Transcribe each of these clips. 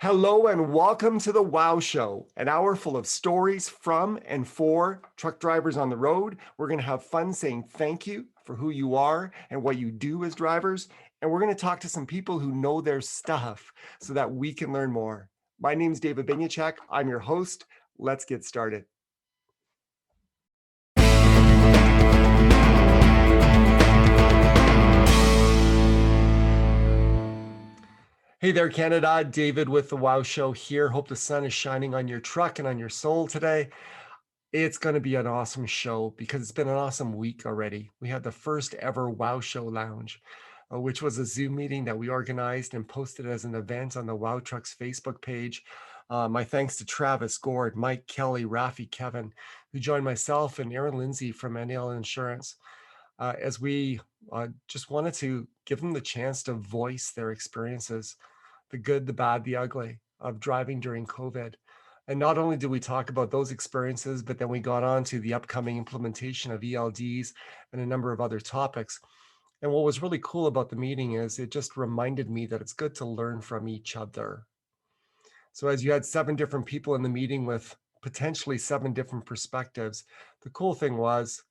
Hello and welcome to the Wow Show, an hour full of stories from and for truck drivers on the road. We're going to have fun saying thank you for who you are and what you do as drivers. And we're going to talk to some people who know their stuff so that we can learn more. My name is David Binyachek. I'm your host. Let's get started. Hey there, Canada. David with the Wow Show here. Hope the sun is shining on your truck and on your soul today. It's going to be an awesome show because it's been an awesome week already. We had the first ever Wow Show Lounge, which was a Zoom meeting that we organized and posted as an event on the Wow Trucks Facebook page. My thanks to Travis, Gord, Mike, Kelly, Rafi, Kevin, who joined myself and Aaron Lindsay from Mcneill Insurance, as we just wanted to give them the chance to voice their experiences, the good, the bad, the ugly of driving during COVID. And not only did we talk about those experiences, but then we got on to the upcoming implementation of ELDs and a number of other topics. And what was really cool about the meeting is it just reminded me that it's good to learn from each other. So as you had 7 different people in the meeting with potentially 7 different perspectives, the cool thing was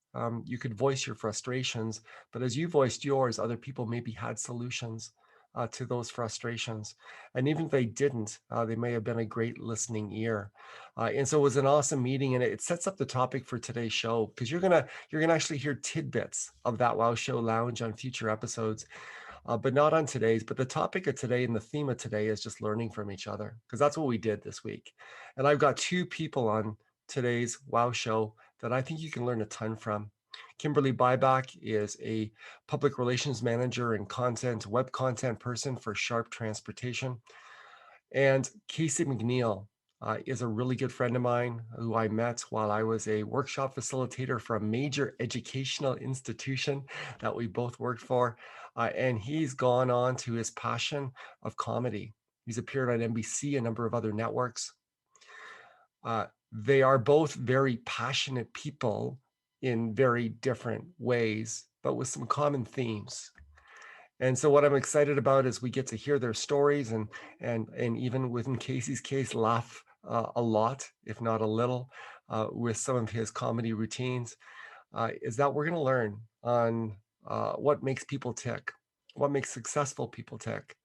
you could voice your frustrations, but as you voiced yours, other people maybe had solutions to those frustrations. And even if they didn't, they may have been a great listening ear. And so it was an awesome meeting, and it sets up the topic for today's show because you're gonna actually hear tidbits of that Wow Show Lounge on future episodes. But not on today's. But the topic of today and the theme of today is just learning from each other, because that's what we did this week. And I've got 2 people on today's Wow Show that I think you can learn a ton from. Kimberly Byback is a public relations manager and web content person for Sharp Transportation. And Casey Mcneill is a really good friend of mine who I met while I was a workshop facilitator for a major educational institution that we both worked for. And he's gone on to his passion of comedy. He's appeared on NBC, a number of other networks. They are both very passionate people in very different ways, but with some common themes. And so what I'm excited about is we get to hear their stories and even within Casey's case, laugh a lot, if not a little, with some of his comedy routines, is that we're going to learn on what makes people tick, what makes successful people tick,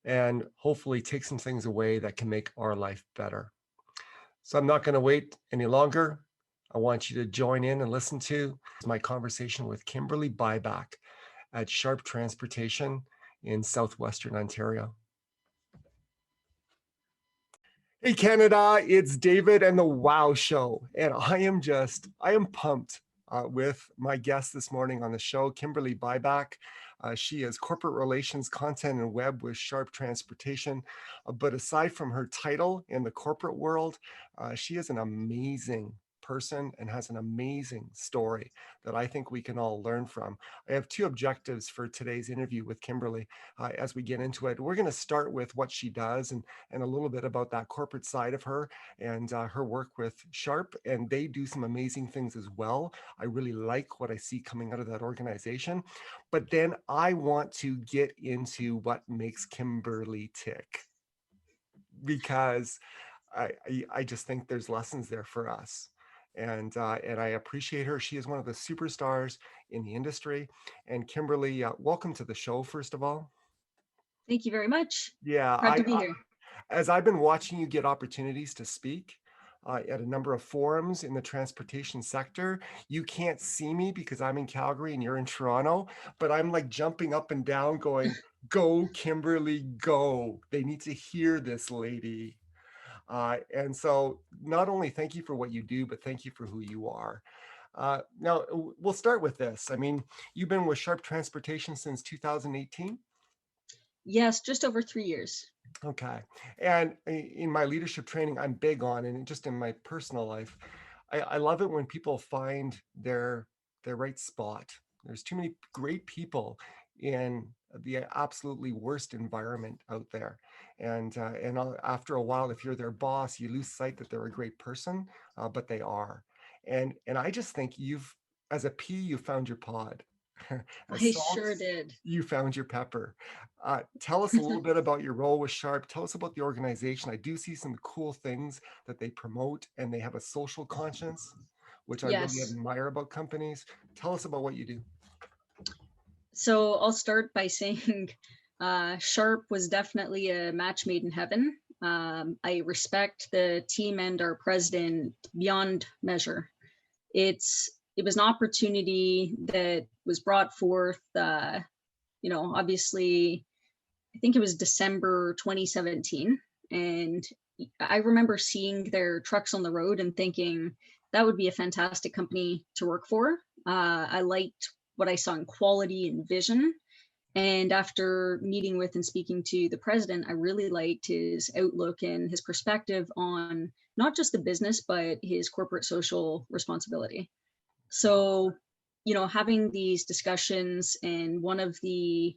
and hopefully take some things away that can make our life better. So I'm not going to wait any longer. I want you to join in and listen to my conversation with Kimberly Byback at Sharp Transportation in southwestern Ontario. Hey Canada, it's David and the Wow Show. And I am pumped with my guest this morning on the show, Kimberly Byback. She is corporate relations, content, and web with Sharp Transportation. But aside from her title in the corporate world, she is an amazing person and has an amazing story that I think we can all learn from. I have 2 objectives for today's interview with Kimberly as we get into it. We're going to start with what she does and a little bit about that corporate side of her and her work with Sharp. And they do some amazing things as well. I really like what I see coming out of that organization. But then I want to get into what makes Kimberly tick, because I just think there's lessons there for us. And I appreciate her. She is one of the superstars in the industry. And Kimberly, welcome to the show, first of all. Thank you very much. Yeah, Proud to be here. as I've been watching you get opportunities to speak at a number of forums in the transportation sector, you can't see me because I'm in Calgary and you're in Toronto, but I'm like jumping up and down going, go Kimberly, go. They need to hear this lady. And so not only thank you for what you do, but thank you for who you are. Now, we'll start with this. I mean, you've been with Sharp Transportation since 2018? Yes, just over 3 years. Okay. And in my leadership training, I'm big on, and just in my personal life, I love it when people find their right spot. There's too many great people in the absolutely worst environment out there. And after a while, if you're their boss, you lose sight that they're a great person, but they are. And I just think as a P, you found your pod. As I salt, sure did. you found your pepper. Tell us a little bit about your role with Sharp. Tell us about the organization. I do see some cool things that they promote, and they have a social conscience, which I really Yes. admire about companies. Tell us about what you do. So I'll start by saying Sharp was definitely a match made in heaven. I respect the team and our president beyond measure. It was an opportunity that was brought forth, obviously, I think it was December 2017. And I remember seeing their trucks on the road and thinking that would be a fantastic company to work for. I liked what I saw in quality and vision. And after meeting with and speaking to the president, I really liked his outlook and his perspective on not just the business, but his corporate social responsibility. So, having these discussions, and one of the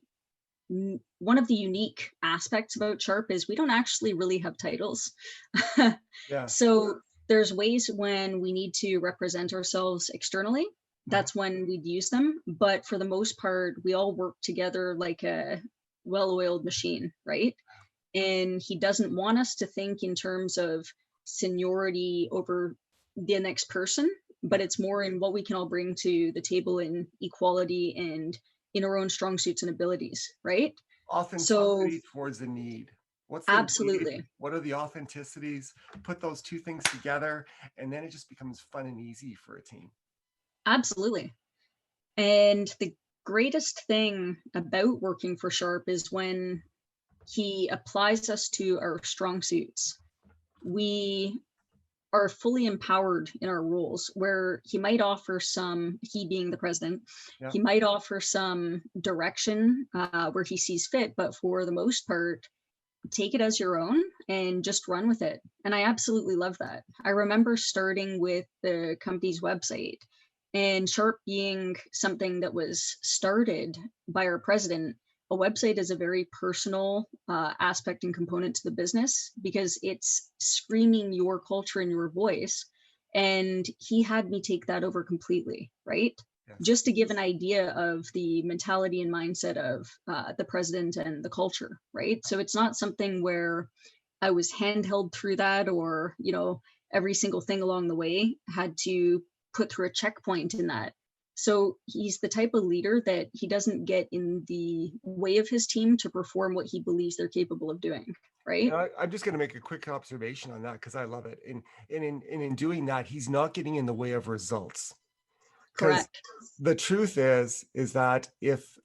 unique aspects about Sharp is we don't actually really have titles. Yeah. So there's ways when we need to represent ourselves externally. That's when we'd use them. But for the most part, we all work together like a well-oiled machine, right? And he doesn't want us to think in terms of seniority over the next person, but it's more in what we can all bring to the table in equality and in our own strong suits and abilities, right? So Authenticity towards the need. What's the need? absolutely. What are the authenticities? Put those two things together, and then it just becomes fun and easy for a team. Absolutely. And the greatest thing about working for Sharp is when he applies us to our strong suits. We are fully empowered in our roles, where he might offer some, he being the president, Yeah. he might offer some direction where he sees fit, but for the most part, take it as your own and just run with it. And I absolutely love that. I remember starting with the company's website, and Sharp being something that was started by our president. A website is a very personal aspect and component to the business because it's screaming your culture and your voice. And he had me take that over completely, right? Yes. Just to give an idea of the mentality and mindset of the president and the culture, right? So it's not something where I was handheld through that, or, every single thing along the way had to put through a checkpoint in that. So he's the type of leader that he doesn't get in the way of his team to perform what he believes they're capable of doing, right? I'm just going to make a quick observation on that because I love it. And in doing that, he's not getting in the way of results. Because Correct. the truth is that if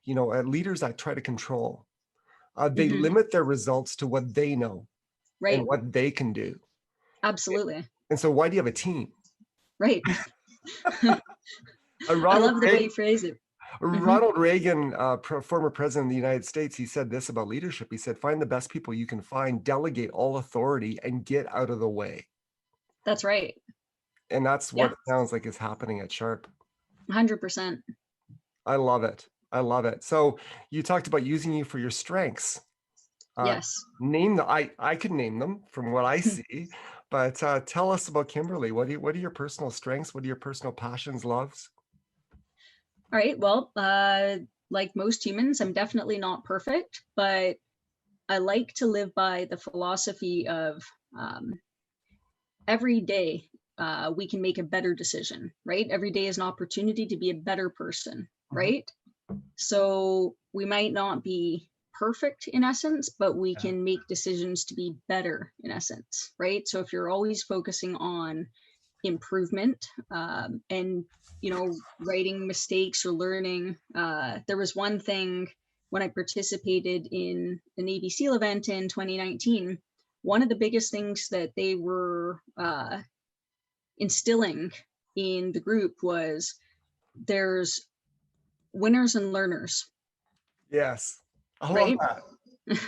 leaders that try to control, they limit their results to what they know and Right. what they can do. Absolutely. And so why do you have a team? Right. I love the way you phrase it. Ronald Reagan, former president of the United States, he said this about leadership. He said, find the best people you can find, delegate all authority, and get out of the way. That's right. And that's what it sounds like is happening at Sharp. 100%. I love it. I love it. So you talked about using you for your strengths. Yes. I could name them from what I see, but tell us about Kimberly. What are your personal strengths? What are your personal passions, loves? All right. Well, like most humans, I'm definitely not perfect, but I like to live by the philosophy of every day we can make a better decision, right? Every day is an opportunity to be a better person, right? So we might not be perfect in essence, but we can make decisions to be better in essence, right? So if you're always focusing on improvement and writing mistakes or learning, there was one thing when I participated in the Navy SEAL event in 2019. One of the biggest things that they were instilling in the group was there's winners and learners. Yes, I love right? that.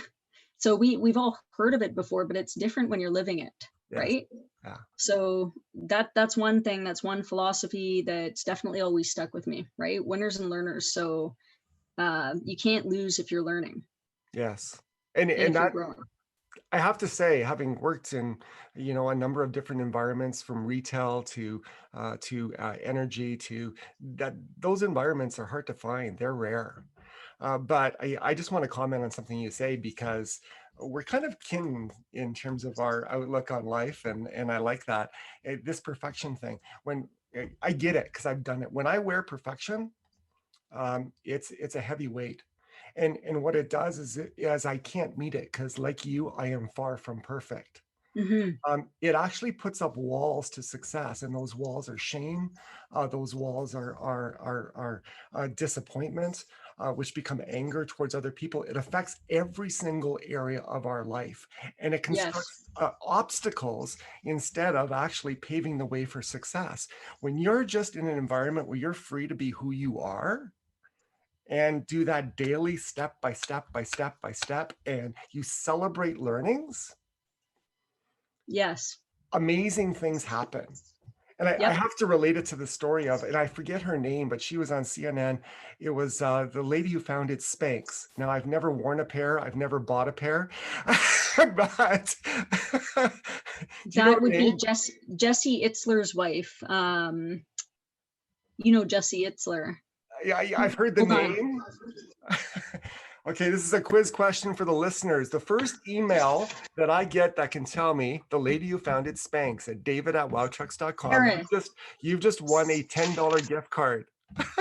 So we've all heard of it before, but it's different when you're living it, right? Yeah. So that's one thing, that's one philosophy that's definitely always stuck with me, right? Winners and learners. So you can't lose if you're learning. Yes. And if you're growing. I have to say, having worked in, a number of different environments from retail to energy to that, those environments are hard to find. They're rare. But I just want to comment on something you say because we're kind of kin in terms of our outlook on life, and I like that. This perfection thing. When I get it because I've done it. When I wear perfection, it's a heavy weight, and what it does is I can't meet it because, like you, I am far from perfect. Hmm. It actually puts up walls to success, and those walls are shame. Those walls are disappointment, which become anger towards other people. It affects every single area of our life, and it Yes. constructs obstacles instead of actually paving the way for success. When you're just in an environment where you're free to be who you are, and do that daily step by step by step by step, and you celebrate learnings, Yes. amazing things happen. And I Yep. have to relate it to the story of, and I forget her name, but she was on CNN. It was the lady who founded Spanx. Now, I've never worn a pair, I've never bought a pair, but do you know That her would be name? Jesse Itzler's wife. Jesse Itzler. I've heard the Hold on. name. Okay, this is a quiz question for the listeners. The first email that I get that can tell me the lady who founded Spanx at david@wowtrucks.com, Sarah. you've just won a $10 gift card.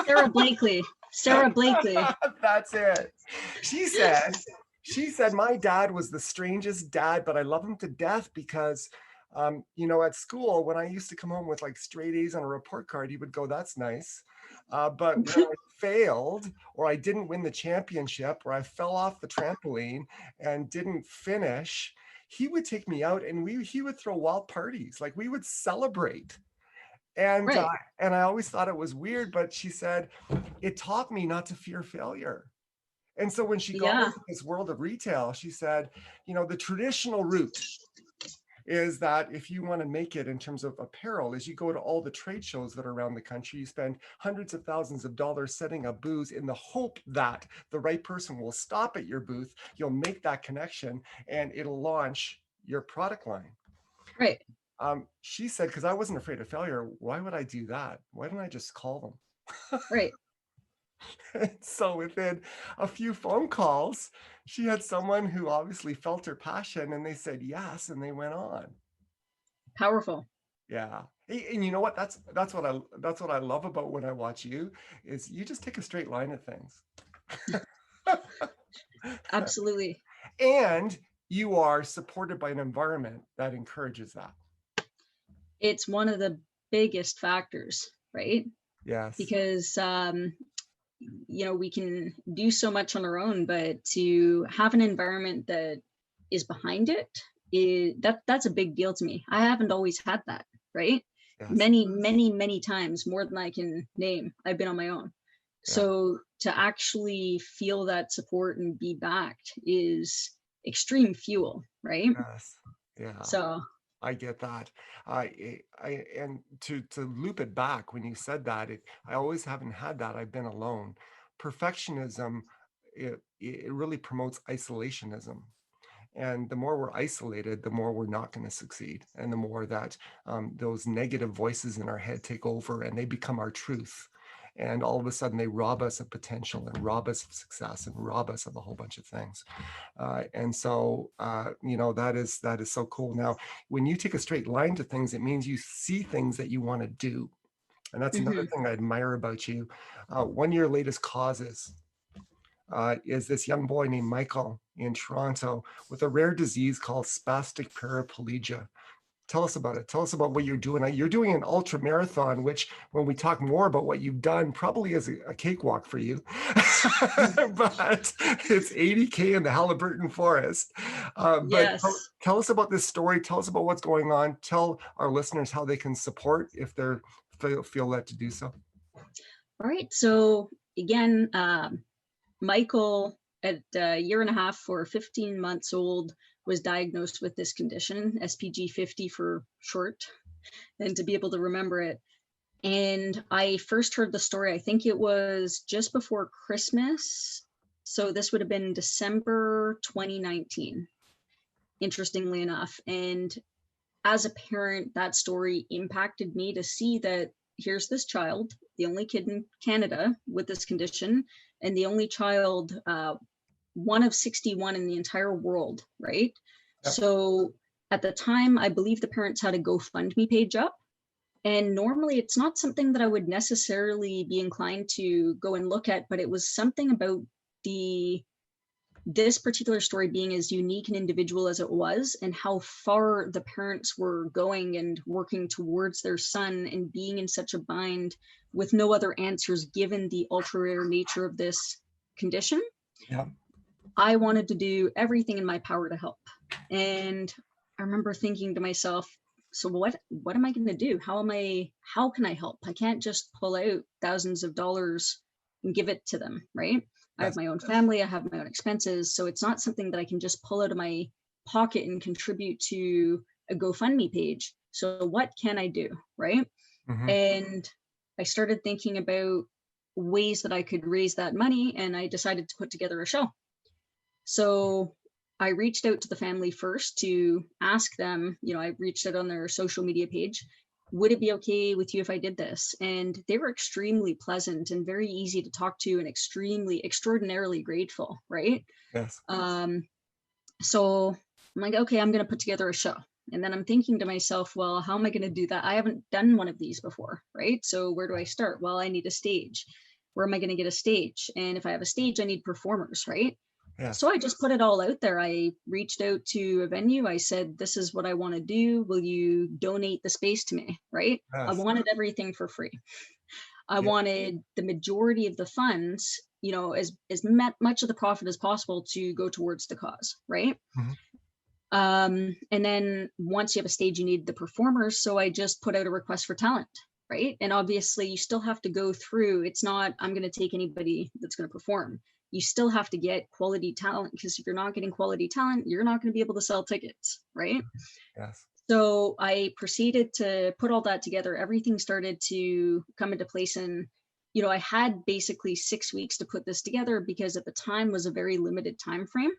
Sarah Blakely. Sarah Blakely. That's it. She said, she said, my dad was the strangest dad, but I love him to death because, at school, when I used to come home with like straight A's on a report card, he would go, that's nice. But when I failed, or I didn't win the championship, or I fell off the trampoline and didn't finish, he would take me out and he would throw wild parties. Like we would celebrate. And Right. and I always thought it was weird, but she said it taught me not to fear failure. And so when she got Yeah. into this world of retail, she said, the traditional route is that if you want to make it in terms of apparel, is you go to all the trade shows that are around the country, you spend hundreds of thousands of dollars setting up booths in the hope that the right person will stop at your booth, you'll make that connection, and it'll launch your product line. Right. She said, because I wasn't afraid of failure, why would I do that? Why don't I just call them? Right. And so within a few phone calls, she had someone who obviously felt her passion, and they said yes, and they went on. Powerful. Yeah. And you know what? That's what I love about when I watch you is you just take a straight line at things. Absolutely. And you are supported by an environment that encourages that. It's one of the biggest factors, right? Yes. Because we can do so much on our own, but to have an environment that is behind it, that's a big deal to me. I haven't always had that, right? Yes. Many, many, many times, more than I can name, I've been on my own. Yeah. So to actually feel that support and be backed is extreme fuel, right? Yes. Yeah. So I get that. And to loop it back when you said that, I always haven't had that. I've been alone. Perfectionism, it really promotes isolationism. And the more we're isolated, the more we're not going to succeed. And the more that those negative voices in our head take over and they become our truth. And all of a sudden they rob us of potential and rob us of success and rob us of a whole bunch of things. And so, that is so cool. Now, when you take a straight line to things, it means you see things that you want to do. And that's another mhm. thing I admire about you. One of your latest causes is this young boy named Michael in Toronto with a rare disease called spastic paraplegia. Tell us about it. Tell us about what you're doing. You're doing an ultra marathon, which, when we talk more about what you've done, probably is a cakewalk for you. But it's 80K in the Halliburton Forest. But Yes. tell us about this story. Tell us about what's going on. Tell our listeners how they can support if they feel led to do so. All right. So again, Michael, at a year and a half or 15 months old, was diagnosed with this condition, SPG 50 for short, and to be able to remember it. And I first heard the story, I think it was just before Christmas. So this would have been December 2019. interestingly enough. And as a parent, that story impacted me to see that here's this child, the only kid in Canada with this condition, and the only child, one of 61 in the entire world, right? Yep. So at the time, I believe the parents had a GoFundMe page up. And normally it's not something that I would necessarily be inclined to go and look at, but it was something about this particular story being as unique and individual as it was, and how far the parents were going and working towards their son and being in such a bind with no other answers given the ultra rare nature of this condition. Yeah. I wanted to do everything in my power to help. And I remember thinking to myself, so what am I going to do? How can I help? I can't just pull out thousands of dollars and give it to them, right? I have my own family, I have my own expenses. So it's not something that I can just pull out of my pocket and contribute to a GoFundMe page. So what can I do, right? Mm-hmm. And I started thinking about ways that I could raise that money, and I decided to put together a show. So I reached out to the family first to ask them, I reached out on their social media page, would it be okay with you if I did this? And they were extremely pleasant and very easy to talk to and extraordinarily grateful, right? Yes. So I'm like, okay, I'm going to put together a show. And then I'm thinking to myself, well, how am I going to do that? I haven't done one of these before, right? So where do I start? Well, I need a stage. Where am I going to get a stage? And if I have a stage, I need performers, right? Yes. So I just put it all out there. I reached out to a venue. I said, this is what I want to do. Will you donate the space to me? Right? Yes. I wanted everything for free. I wanted the majority of the funds, as much of the profit as possible to go towards the cause. Right. Mm-hmm. And then once you have a stage, you need the performers. So I just put out a request for talent. Right. And obviously you still have to go through. It's not, I'm going to take anybody that's going to perform. You still have to get quality talent, because if you're not getting quality talent, you're not going to be able to sell tickets, right? Yes. So I proceeded to put all that together. Everything started to come into place, and I had basically 6 weeks to put this together, because at the time was a very limited time frame.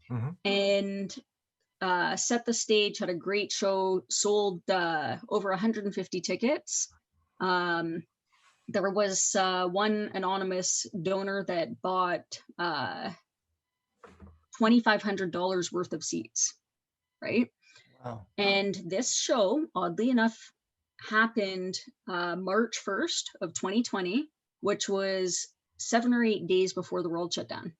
Mm-hmm. And set the stage, had a great show, sold over 150 tickets. There was one anonymous donor that bought $2,500 worth of seats, right? Wow. And this show, oddly enough, happened March 1st of 2020, which was 7 or 8 days before the world shut down.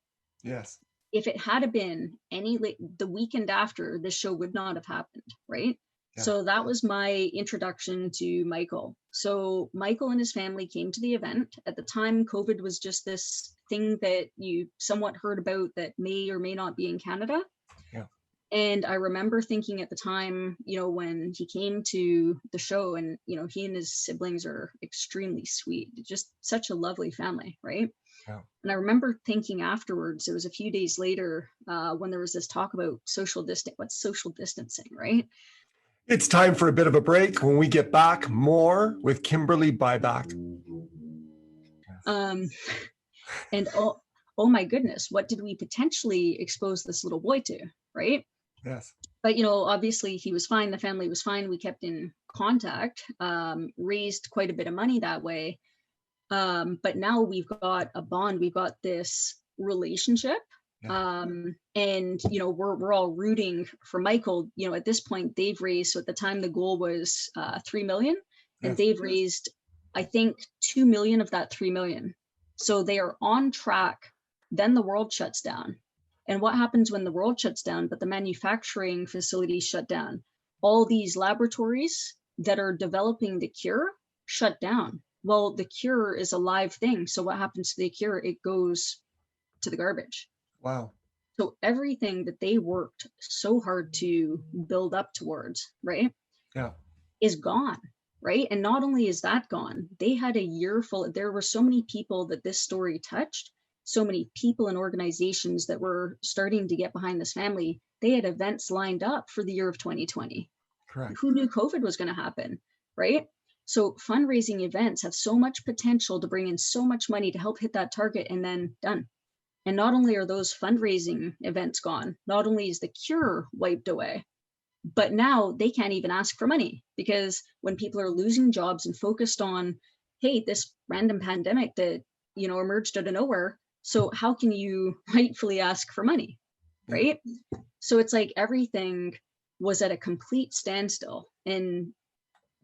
Yes. If it had been the weekend after, this show would not have happened, right? Yeah. So that was my introduction to Michael. So Michael and his family came to the event. At the time, COVID was just this thing that you somewhat heard about that may or may not be in Canada. Yeah. And I remember thinking at the time, when he came to the show, and, he and his siblings are extremely sweet, just such a lovely family, right? Yeah. And I remember thinking afterwards, it was a few days later, when there was this talk about what's social distancing, right? It's time for a bit of a break. When we get back, more with Kimberly Byback. And oh my goodness, what did we potentially expose this little boy to, right? Yes. But, obviously he was fine. The family was fine. We kept in contact, raised quite a bit of money that way. But now we've got a bond. We've got this relationship. Yeah. And, we're all rooting for Michael. At this point they've raised, so at the time the goal was 3 million, and yes, they've raised, I think, 2 million of that 3 million. So they are on track. Then the world shuts down. And what happens when the world shuts down, but the manufacturing facilities shut down? All these laboratories that are developing the cure shut down. Well, the cure is a live thing. So what happens to the cure? It goes to the garbage. Wow. So everything that they worked so hard to build up towards, right? Yeah. Is gone, right? And not only is that gone, they had a year full. There were so many people that this story touched, so many people and organizations that were starting to get behind this family. They had events lined up for the year of 2020. Correct. Who knew COVID was going to happen, right? So fundraising events have so much potential to bring in so much money to help hit that target, and then done. And not only are those fundraising events gone, not only is the cure wiped away, but now they can't even ask for money, because when people are losing jobs and focused on, hey, this random pandemic that, emerged out of nowhere, so how can you rightfully ask for money, Yeah. right? So it's like everything was at a complete standstill and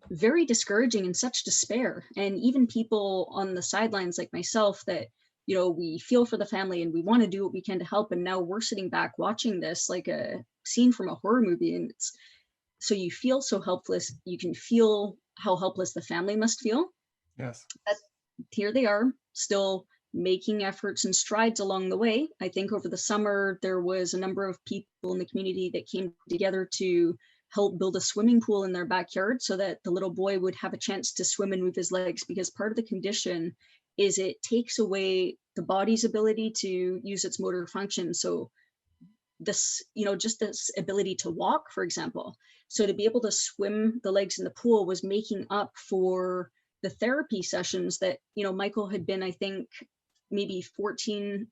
very discouraging and such despair. And even people on the sidelines like myself that, we feel for the family and we want to do what we can to help. And now we're sitting back watching this like a scene from a horror movie. And so you feel so helpless. You can feel how helpless the family must feel. Yes. But here they are, still making efforts and strides along the way. I think over the summer, there was a number of people in the community that came together to help build a swimming pool in their backyard so that the little boy would have a chance to swim and move his legs, because part of the condition is it takes away the body's ability to use its motor function. So this, just this ability to walk, for example. So to be able to swim the legs in the pool was making up for the therapy sessions that, Michael had been, I think, maybe 14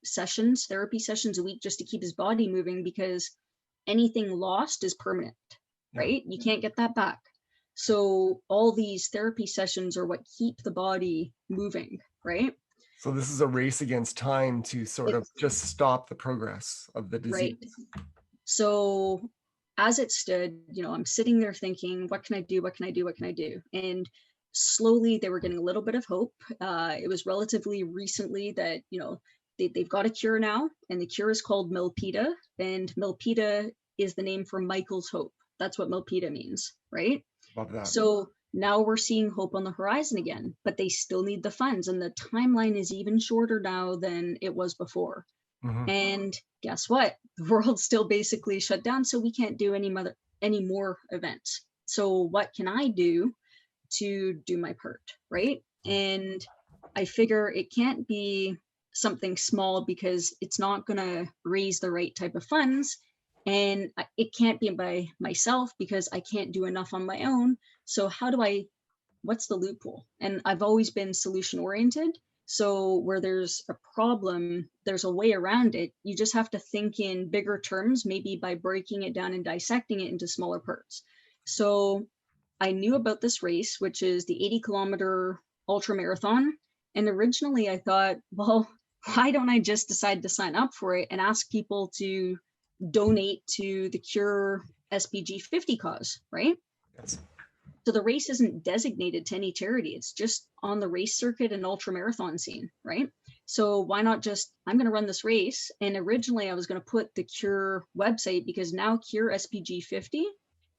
therapy sessions a week just to keep his body moving, because anything lost is permanent, right? You can't get that back. So all these therapy sessions are what keep the body moving, right? So this is a race against time to sort of just stop the progress of the disease. Right. So as it stood, I'm sitting there thinking, what can I do? What can I do? What can I do? And slowly they were getting a little bit of hope. It was relatively recently that, they've got a cure now, and the cure is called Milpita, and Milpita is the name for Michael's hope. That's what Milpita means, right? Love that. So now we're seeing hope on the horizon again, but they still need the funds, and the timeline is even shorter now than it was before. Mhm. And guess what? The world's still basically shut down, so we can't do any more events. So what can I do to do my part, right? And I figure it can't be something small, because it's not going to raise the right type of funds, and it can't be by myself because I can't do enough on my own. So what's the loophole? And I've always been solution oriented. So where there's a problem, there's a way around it. You just have to think in bigger terms, maybe by breaking it down and dissecting it into smaller parts. So I knew about this race, which is the 80-kilometer ultra marathon. And originally I thought, well, why don't I just decide to sign up for it and ask people to donate to the Cure SPG 50 cause, right? Yes. So the race isn't designated to any charity. It's just on the race circuit and ultra marathon scene, right? So why not just, I'm going to run this race. And originally I was going to put the Cure website, because now Cure SPG 50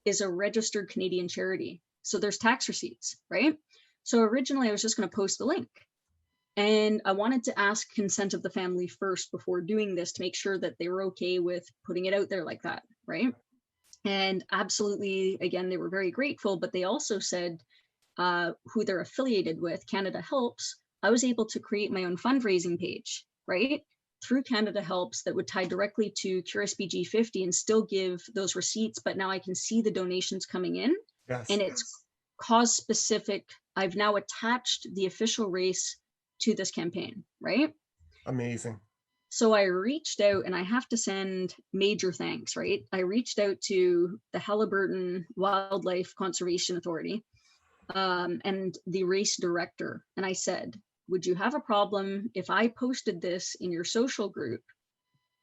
is a registered Canadian charity. So there's tax receipts, right? So originally I was just going to post the link. And I wanted to ask consent of the family first before doing this to make sure that they were okay with putting it out there like that, right? And absolutely, again, they were very grateful, but they also said who they're affiliated with, Canada Helps. I was able to create my own fundraising page, right? Through Canada Helps, that would tie directly to Cure SPG 50 and still give those receipts, but now I can see the donations coming in. Yes. And it's cause specific. I've now attached the official race to this campaign, right? Amazing. So I reached out, and I have to send major thanks, right? I reached out to the Halliburton Wildlife Conservation Authority and the race director. And I said, would you have a problem if I posted this in your social group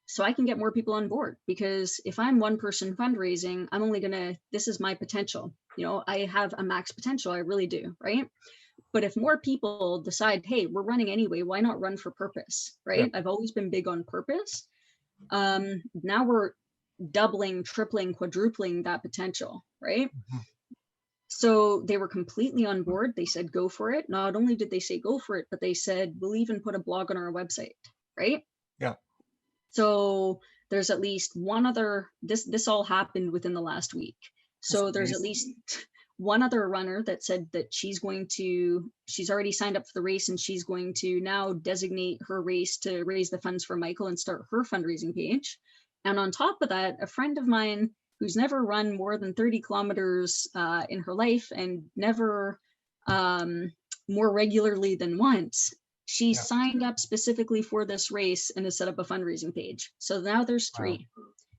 so I can get more people on board? Because if I'm one person fundraising, I'm only this is my potential. I have a max potential. I really do, right? But if more people decide, hey, we're running anyway, why not run for purpose, right? Yeah. I've always been big on purpose. Now we're doubling, tripling, quadrupling that potential, right? Mm-hmm. So they were completely on board. They said, go for it. Not only did they say go for it, but they said, we'll even put a blog on our website, right? Yeah. So there's at least one other, this all happened within the last week. So there's at least one other runner that said that she's already signed up for the race, and she's going to now designate her race to raise the funds for Michael and start her fundraising page. And on top of that, a friend of mine who's never run more than 30 kilometers in her life and never more regularly than once, She Yeah. signed up specifically for this race and has set up a fundraising page. So now there's Wow. 3.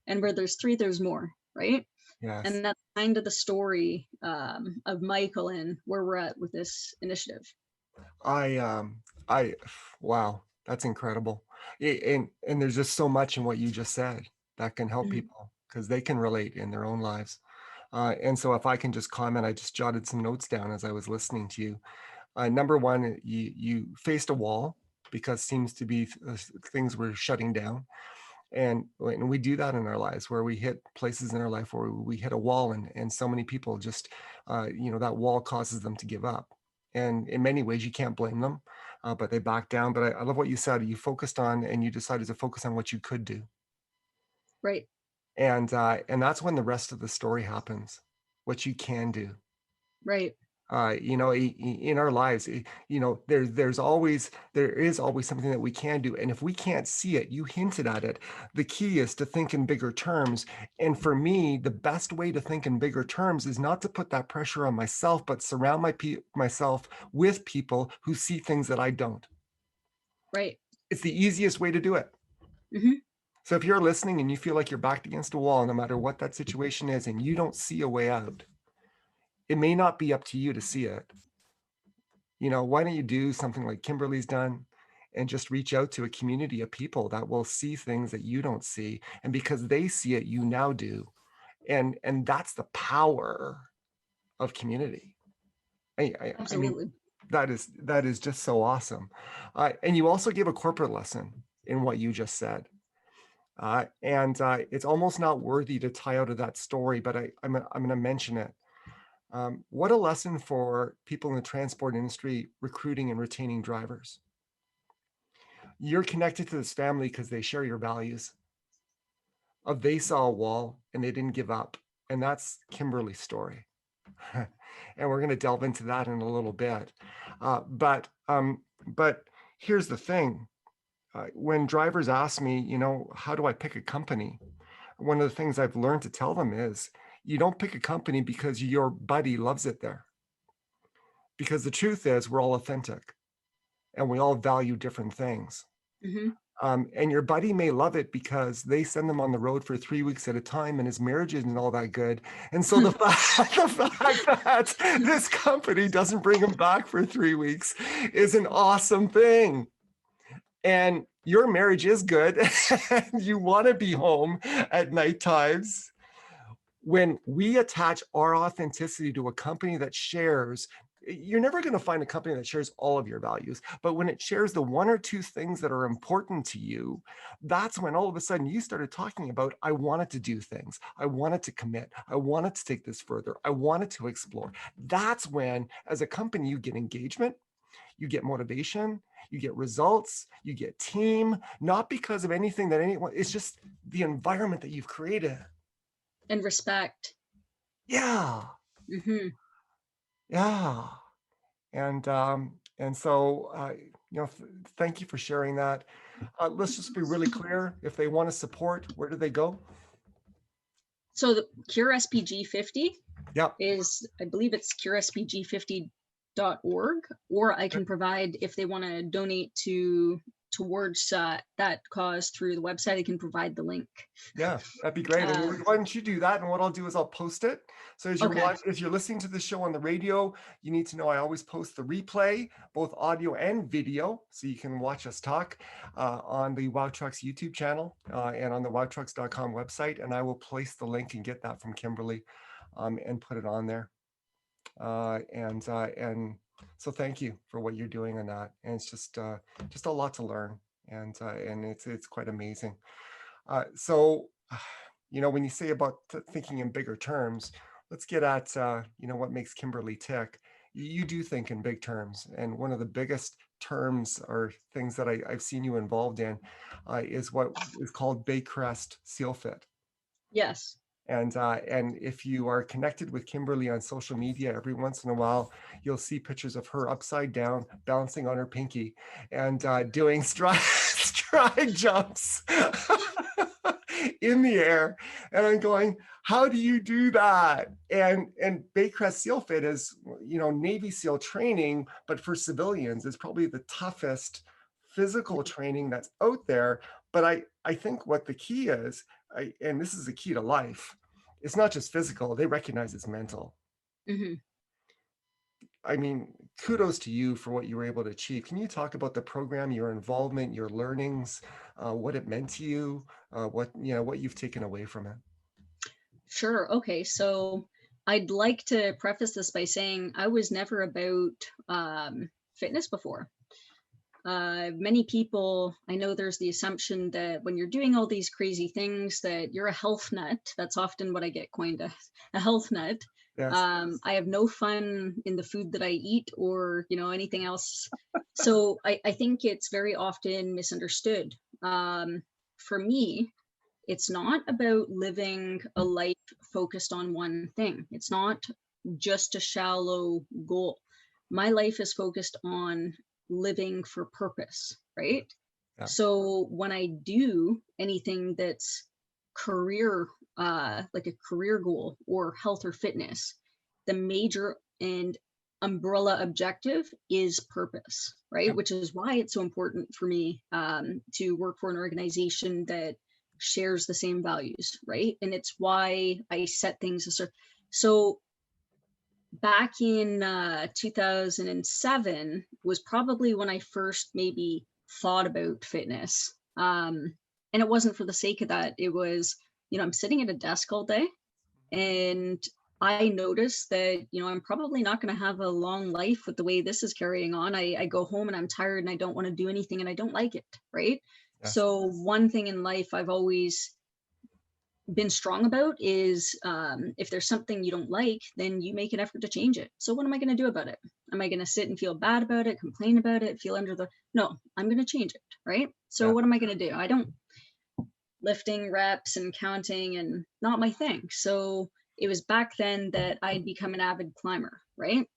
And where there's 3, there's more, right? Yes. And that's kind of the story of Michael and where we're at with this initiative. I wow, that's incredible. And there's just so much in what you just said that can help Mhm. people because they can relate in their own lives. And so if I can just comment, I just jotted some notes down as I was listening to you. Number one, you faced a wall because seems to be things were shutting down. And when we do that in our lives, where we hit places in our life where we hit a wall, and so many people just, that wall causes them to give up. And in many ways, you can't blame them, but they back down. But I love what you said. You focused on, and you decided to focus on what you could do, Right. and that's when the rest of the story happens. What you can do. Right. In our lives, there is always something that we can do, and if we can't see it, you hinted at it. The key is to think in bigger terms, and for me, the best way to think in bigger terms is not to put that pressure on myself, but surround myself with people who see things that I don't. Right. It's the easiest way to do it. Hmm. So if you're listening and you feel like you're backed against a wall, no matter what that situation is, and you don't see a way out, it may not be up to you to see it. Why don't you do something like Kimberly's done and just reach out to a community of people that will see things that you don't see. And because they see it, you now do. And that's the power of community. I mean, Absolutely. that is just so awesome. And you also give a corporate lesson in what you just said. And it's almost not worthy to tie out of that story, but I'm going to mention it. What a lesson for people in the transport industry recruiting and retaining drivers. You're connected to this family because they share your values. They saw a wall and they didn't give up. And that's Kimberly's story. And we're going to delve into that in a little bit. But here's the thing. When drivers ask me, how do I pick a company? One of the things I've learned to tell them is you don't pick a company because your buddy loves it there. Because the truth is we're all authentic and we all value different things. Hmm. And your buddy may love it because they send them on the road for 3 weeks at a time and his marriage isn't all that good. And so the fact that this company doesn't bring him back for 3 weeks is an awesome thing. And your marriage is good. And you want to be home at night times. When we attach our authenticity to a company that shares, you're never going to find a company that shares all of your values, but when it shares the 1 or 2 things that are important to you, that's when all of a sudden you started talking about, I wanted to do things. I wanted to commit. I wanted to take this further. I wanted to explore. That's when, as a company, you get engagement, you get motivation, you get results, you get team, not because of anything that anyone, it's just the environment that you've created. And respect. Yeah. Hmm. Yeah. And so, thank you for sharing that. Let's just be really clear. If they want to support, where do they go? So the Cure SPG 50 Yeah. is, I believe it's curespg50.org, or I can provide, if they want to donate towards that cause through the website, I can provide the link. Yeah, that'd be great. And why don't you do that? And what I'll do is I'll post it. So as you're Okay. as you're listening to the show on the radio, you need to know I always post the replay, both audio and video, so you can watch us talk on the Wow Trucks YouTube channel and on the wowtrucks.com website. And I will place the link and get that from Kimberly and put it on there. And so thank you for what you're doing on that. And it's just a lot to learn, and it's quite amazing. So, when you say about thinking in bigger terms, let's get at, what makes Kimberly tick. You do think in big terms. And one of the biggest terms or things that I've seen you involved in is what is called Baycrest Seal Fit. Yes. And if you are connected with Kimberly on social media, every once in a while, you'll see pictures of her upside down, balancing on her pinky, and doing stride jumps in the air. And I'm going, How do you do that? And Baycrest SEAL Fit is, Navy SEAL training, but for civilians. It's probably the toughest physical training that's out there. But I think what the key is, and this is the key to life, it's not just physical. They recognize it's mental. Mhm. I mean, kudos to you for what you were able to achieve. Can you talk about the program, your involvement, your learnings, what it meant to you, what you've taken away from it? Sure. Okay. So I'd like to preface this by saying I was never about fitness before. Many people, I know there's the assumption that when you're doing all these crazy things that you're a health nut. That's often what I get coined as, a health nut. Yes. I have no fun in the food that I eat or, anything else. So I think it's very often misunderstood. For me, it's not about living a life focused on one thing. It's not just a shallow goal. My life is focused on living for purpose, right? Yeah. So when I do anything that's career, like a career goal or health or fitness, the major and umbrella objective is purpose, right? Yeah. Which is why it's so important for me to work for an organization that shares the same values, right? And it's why I set things so back in 2007 was probably when I first maybe thought about fitness. And it wasn't for the sake of that. It was, I'm sitting at a desk all day and I noticed that, I'm probably not going to have a long life with the way this is carrying on. I go home and I'm tired and I don't want to do anything and I don't like it, right? Yes. So one thing in life I've always been strong about is if there's something you don't like, then you make an effort to change it. So what am I going to do about it? Am I going to sit and feel bad about it, complain about it, feel no, I'm going to change it, right? So Yeah. what am I going to do? I don't lifting reps and counting and not my thing. So it was back then that I'd become an avid climber, right?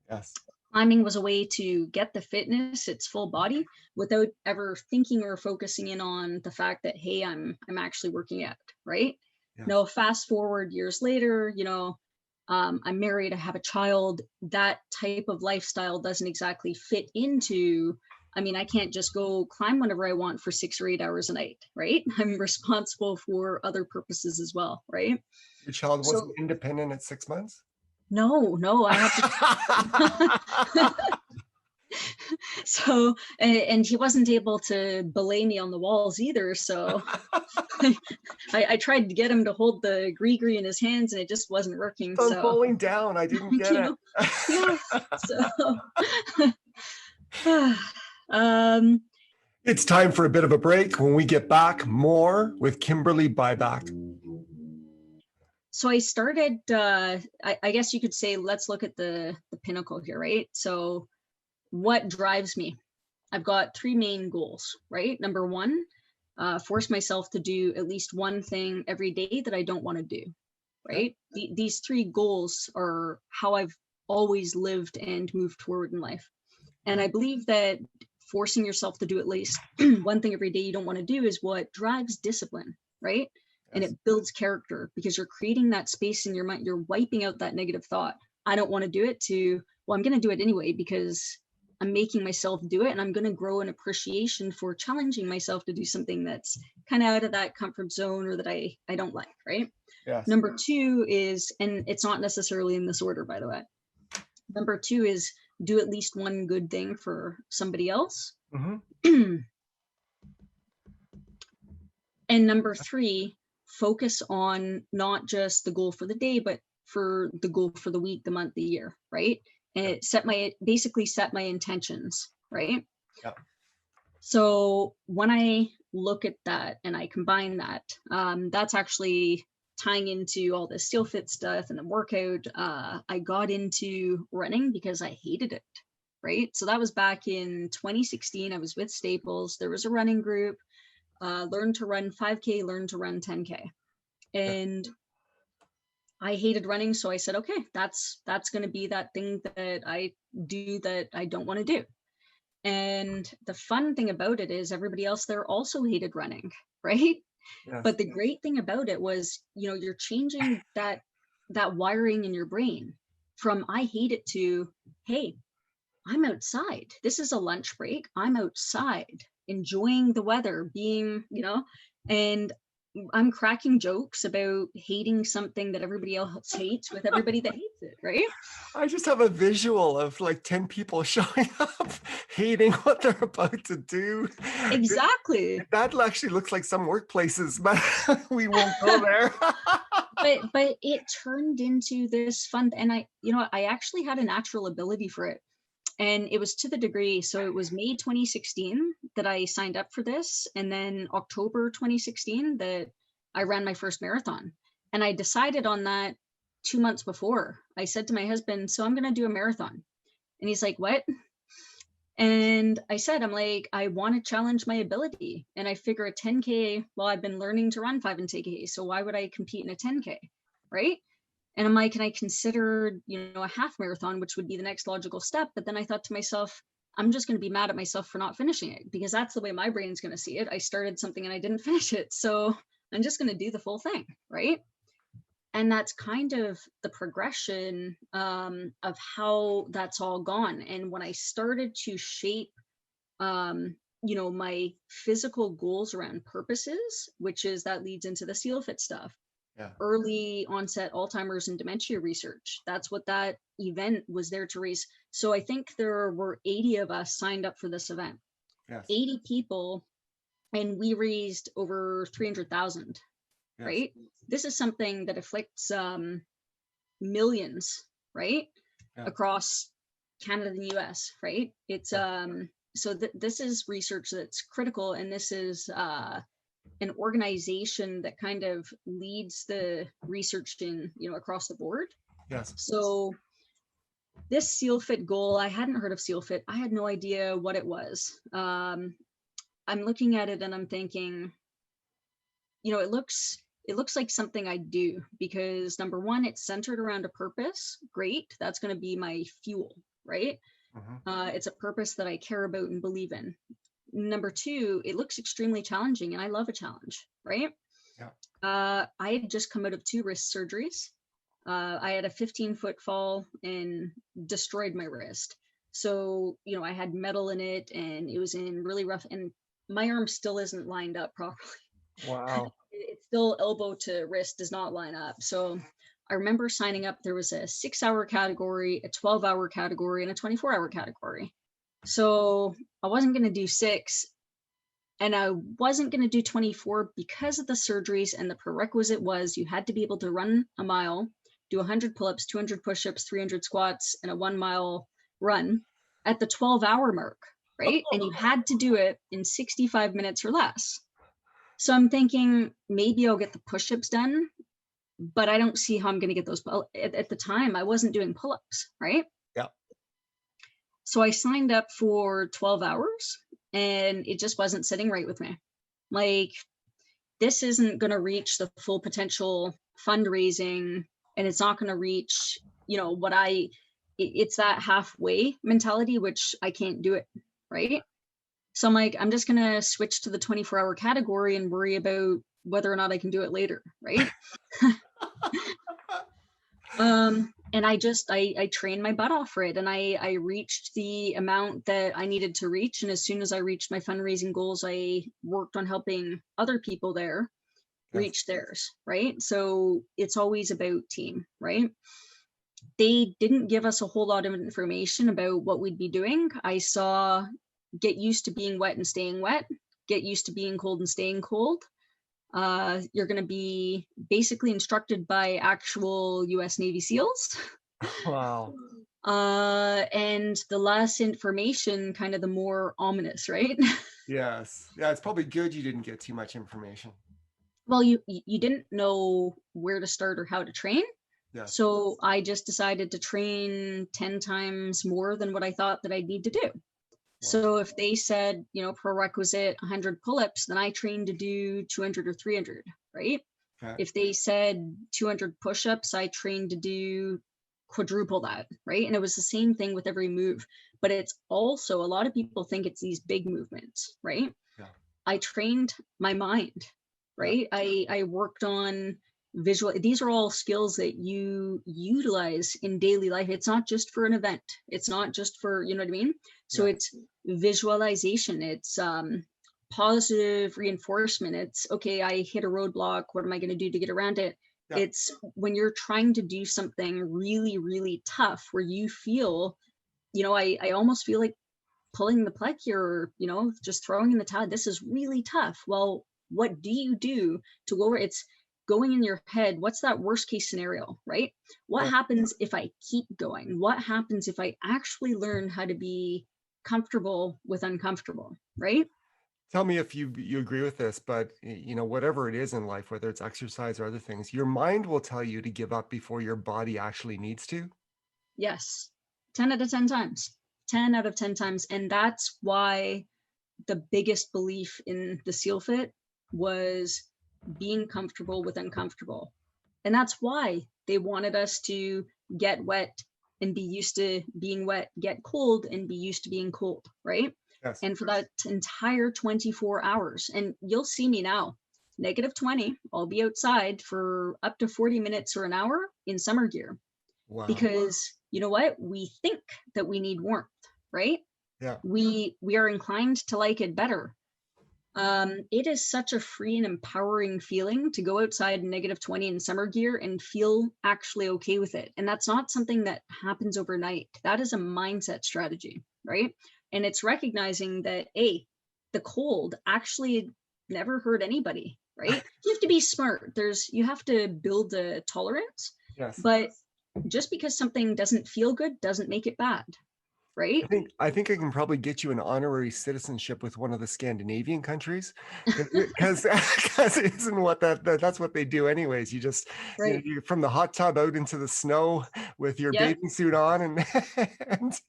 Yes. Climbing was a way to get the fitness, its full body, without ever thinking or focusing in on the fact that, hey, I'm actually working out, right? Yeah. No, fast forward years later, I'm married, I have a child. That type of lifestyle doesn't exactly fit into, I can't just go climb whenever I want for 6 or 8 hours a night, right? I'm responsible for other purposes as well, right? Your child So wasn't independent at 6 months? no, I have to. So, and he wasn't able to belay me on the walls either. So I tried to get him to hold the gree in his hands and it just wasn't working. I'm So, falling down. I didn't get it. yeah. So, It's time for a bit of a break. When we get back, more with Kimberly Byback. So I started, I guess you could say, let's look at the pinnacle here, right? So what drives me? I've got 3 main goals, right? Number 1, force myself to do at least one thing every day that I don't want to do, right? These 3 goals are how I've always lived and moved forward in life. And I believe that forcing yourself to do at least one thing every day you don't want to do is what drives discipline, right? And it builds character because you're creating that space in your mind. You're wiping out that negative thought. I don't want to do it to, well, I'm going to do it anyway because I'm making myself do it. And I'm going to grow an appreciation for challenging myself to do something that's kind of out of that comfort zone or that I don't like, right? Yes. Number 2 is, and it's not necessarily in this order, by the way. Number 2 is do at least one good thing for somebody else. Mm-hmm. And number 3, focus on not just the goal for the day, but for the goal for the week, the month, the year, right? And basically set my intentions, right? Yeah. So when I look at that and I combine that, that's actually tying into all the SEAL Fit stuff and the workout. I got into running because I hated it, right? So that was back in 2016. I was with Staples. There was a running group. Learn to run 5K, learn to run 10K. And I hated running. So I said, okay, that's going to be that thing that I do that I don't want to do. And the fun thing about it is everybody else there also hated running, right? Yes. But the great thing about it was, you're changing that wiring in your brain from I hate it to, hey, I'm outside. This is a lunch break. I'm outside enjoying the weather, being, and I'm cracking jokes about hating something that everybody else hates with everybody that hates it, right? I just have a visual of like 10 people showing up, hating what they're about to do. Exactly. That actually looks like some workplaces, but we won't go there. But it turned into this fun, and I actually had a natural ability for it. And it was to the degree, so it was May 2016 that I signed up for this, and then October 2016 that I ran my first marathon. And I decided on that 2 months before. I said to my husband, so I'm going to do a marathon. And he's like, what? And I said, I'm like, I want to challenge my ability. And I figure a 10K, well, I've been learning to run 5 and 10K, so why would I compete in a 10K, right? And I'm like, can I consider, a half marathon, which would be the next logical step? But then I thought to myself, I'm just going to be mad at myself for not finishing it, because that's the way my brain's going to see it. I started something and I didn't finish it. So I'm just going to do the full thing, right? And that's kind of the progression of how that's all gone. And when I started to shape, my physical goals around purposes, which is that leads into the SEAL Fit stuff. Yeah. Early onset Alzheimer's and dementia research. That's what that event was there to raise. So I think there were 80 of us signed up for this event. Yes. 80 people, and we raised over 300,000, Yes. right? This is something that afflicts millions, right? Yeah. Across Canada and the US, right? It's so this is research that's critical, and this is an organization that kind of leads the research in, across the board. Yes. So this SEAL Fit goal, I hadn't heard of SEAL Fit. I had no idea what it was. I'm looking at it and I'm thinking, it looks like something I do, because number one, it's centered around a purpose. Great. That's going to be my fuel, right? Mm-hmm. It's a purpose that I care about and believe in. Number two, it looks extremely challenging, and I love a challenge, right? Yeah. I had just come out of 2 wrist surgeries. I had a 15-foot fall and destroyed my wrist. So, I had metal in it, and it was in really rough, and my arm still isn't lined up properly. Wow. It's still elbow to wrist does not line up. So I remember signing up. There was a 6-hour category, a 12-hour category, and a 24-hour category. So I wasn't going to do 6, and I wasn't going to do 24 because of the surgeries. And the prerequisite was you had to be able to run a mile, do 100 pull-ups, 200 push-ups, 300 squats, and a 1-mile run at the 12-hour mark, right? And you had to do it in 65 minutes or less. So I'm thinking maybe I'll get the push-ups done, but I don't see how I'm going to get those. At the time, I wasn't doing pull-ups, right? Yeah. So I signed up for 12 hours, and it just wasn't sitting right with me. Like, this isn't going to reach the full potential fundraising, and it's not going to reach, it's that halfway mentality, which I can't do it, right? So I'm like, I'm just going to switch to the 24-hour category and worry about whether or not I can do it later, right? And I trained my butt off for it, and I reached the amount that I needed to reach. And as soon as I reached my fundraising goals, I worked on helping other people there reach theirs, right? So it's always about team, right? They didn't give us a whole lot of information about what we'd be doing. I saw get used to being wet and staying wet, get used to being cold and staying cold. You're going to be basically instructed by actual US Navy SEALs. Wow. And the less information, kind of the more ominous, right? Yes. Yeah, it's probably good you didn't get too much information. Well, you didn't know where to start or how to train. Yes. So I just decided to train 10 times more than what I thought that I'd need to do. So if they said, prerequisite 100 pull-ups, then I trained to do 200 or 300, right? Okay. If they said 200 push-ups, I trained to do quadruple that, right? And it was the same thing with every move. But it's also, a lot of people think it's these big movements, right? Yeah. I trained my mind, right? I worked on visual. These are all skills that you utilize in daily life. It's not just for an event. It's not just for, you know what I mean? So Yeah. it's visualization. It's positive reinforcement. It's, okay, I hit a roadblock. What am I going to do to get around it? Yeah. It's when you're trying to do something really, really tough where you feel, you know, I almost feel like pulling the plug here, or, you know, just throwing in the towel. This is really tough. Well, what do you do to go over? It's going in your head. What's that worst case scenario, right? What Yeah. happens if I keep going? What happens if I actually learn how to be comfortable with uncomfortable, right? Tell me if you agree with this, but you know, whatever it is in life, whether it's exercise or other things, your mind will tell you to give up before your body actually needs to. Yes. 10 out of 10 times. 10 out of 10 times. And that's why the biggest belief in the seal fit was being comfortable with uncomfortable. And that's why they wanted us to get wet and be used to being wet, get cold and be used to being cold, right? Yes. And for that entire 24 hours, and you'll see me now, -20, I'll be outside for up to 40 minutes or an hour in summer gear, Wow. because you know what? We think that we need warmth, right? Yeah. We are inclined to like it better. It is such a free and empowering feeling to go outside in -20 in summer gear and feel actually okay with it. And that's not something that happens overnight. That is a mindset strategy, right? And it's recognizing that, A, the cold actually never hurt anybody, right? You have to be smart. You have to build a tolerance, Yes. but just because something doesn't feel good doesn't make it bad, right? I think I can probably get you an honorary citizenship with one of the Scandinavian countries, because isn't what that's what they do anyways. You just, you know, Right. you from the hot tub out into the snow with your Yep. bathing suit on, and,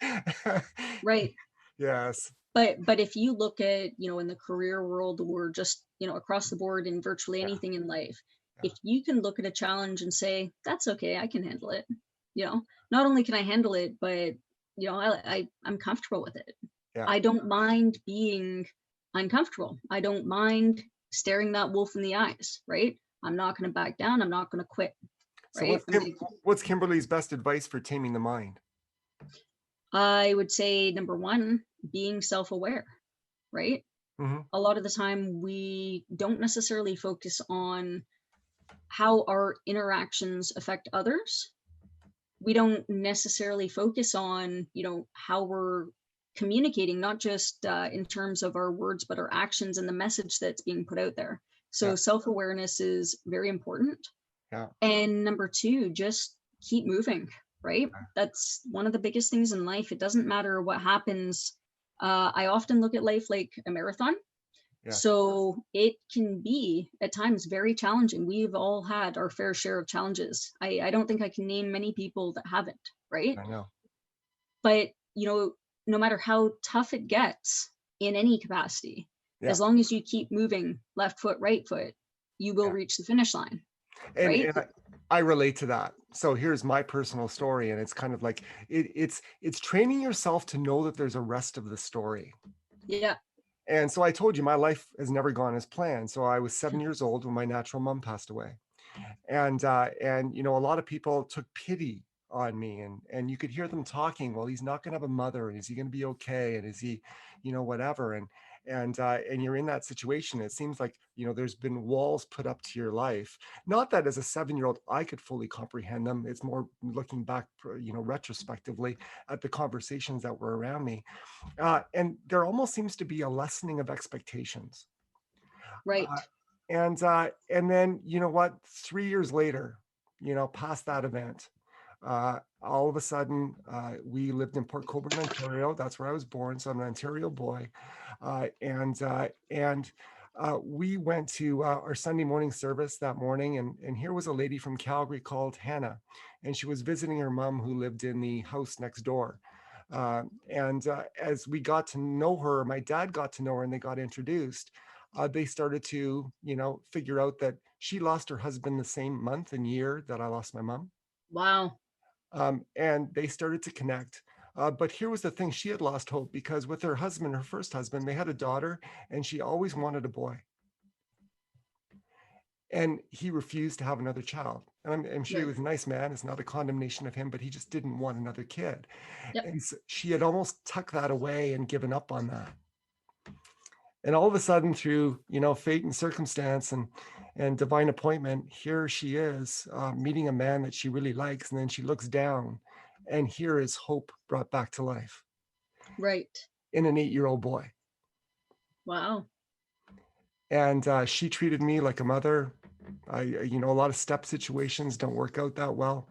Right. yes. But if you look at, you know, in the career world, or just, you know, across the board in virtually Yeah. anything in life, Yeah. if you can look at a challenge and say, that's okay, I can handle it. You know, not only can I handle it, but you know, I'm comfortable with it. Yeah. I don't mind being uncomfortable. I don't mind staring that wolf in the eyes, right? I'm not going to back down. I'm not going to quit, So right? what's Kimberly's best advice for taming the mind? I would say number one, being self-aware, right? Hmm. A lot of the time we don't necessarily focus on how our interactions affect others. We don't necessarily focus on, you know, how we're communicating, not just in terms of our words, but our actions and the message that's being put out there. Yeah. So self-awareness is very important. Yeah. And number two, just keep moving, right? Yeah. That's one of the biggest things in life. It doesn't matter what happens. I often look at life like a marathon. Yeah. So it can be at times very challenging. We've all had our fair share of challenges. I don't think I can name many people that haven't, right? I know. But, you know, no matter how tough it gets in any capacity, Yeah. as long as you keep moving left foot, right foot, you will Yeah. reach the finish line, And, right? I relate to that. So here's my personal story, and it's kind of like it's training yourself to know that there's a rest of the story. Yeah. And so I told you my life has never gone as planned. So I was 7 years old when my natural mom passed away, and you know, a lot of people took pity on me, and you could hear them talking. Well, he's not going to have a mother, and is he going to be okay, and is he, you know, whatever, and you're in that situation. It seems like, you know, there's been walls put up to your life. Not that as a 7-year-old I could fully comprehend them. It's more looking back, you know, retrospectively at the conversations that were around me, and there almost seems to be a lessening of expectations. Right. Uh, and then, you know what, 3 years later, you know, past that event, all of a sudden, we lived in Port Colborne, Ontario. That's where I was born. So I'm an Ontario boy. And we went to our Sunday morning service that morning. And here was a lady from Calgary called Hannah. And she was visiting her mom who lived in the house next door. And as we got to know her, my dad got to know her and they got introduced. They started to, you know, figure out that she lost her husband the same month and year that I lost my mom. Wow. And they started to connect. But here was the thing, she had lost hope because with her husband, her first husband, they had a daughter and she always wanted a boy. And he refused to have another child. And I'm sure he Right. was a nice man. It's not a condemnation of him, but he just didn't want another kid. Yep. And so she had almost tucked that away and given up on that. And all of a sudden, through fate and circumstance and divine appointment, here she is meeting a man that she really likes, and then she looks down, and here is hope brought back to life Right. in an 8-year-old boy. Wow. And she treated me like a mother. A lot of step situations don't work out that well.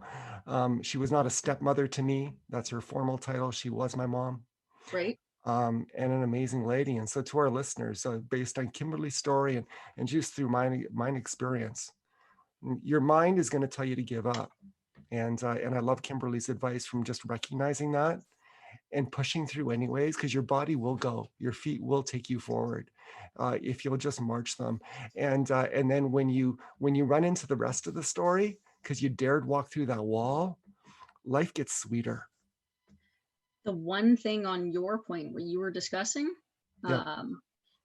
She was not a stepmother to me. That's her formal title. She was my mom, Right. and an amazing lady. And so, to our listeners, based on Kimberly's story and just through mine experience, your mind is going to tell you to give up. And I love Kimberly's advice from just recognizing that and pushing through anyways, because your body will go, your feet will take you forward if you'll just march them. And then when you run into the rest of the story, because you dared walk through that wall, life gets sweeter. The one thing on your point where you were discussing, Yeah.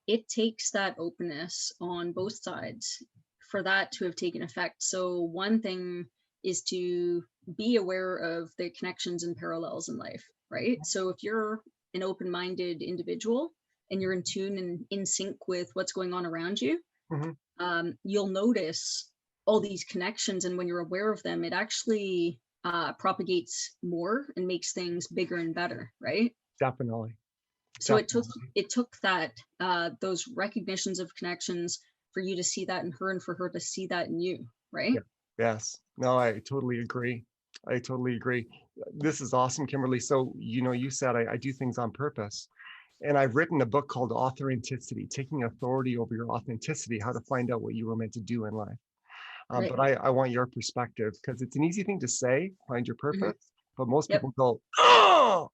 it takes that openness on both sides for that to have taken effect. So one thing is to be aware of the connections and parallels in life, right? So if you're an open-minded individual and you're in tune and in sync with what's going on around you, you'll notice all these connections. And when you're aware of them, it actually propagates more and makes things bigger and better, right? Definitely. So Definitely. it took that those recognitions of connections for you to see that in her and for her to see that in you, right? Yeah. Yes. No, I totally agree. I totally agree. This is awesome, Kimberly. So, you said I do things on purpose. And I've written a book called Authenticity, Taking Authority Over Your Authenticity, How to Find Out What You Were Meant to Do in Life. Right. But I want your perspective, because it's an easy thing to say, find your Hmm. purpose. But most Yep. people go, oh,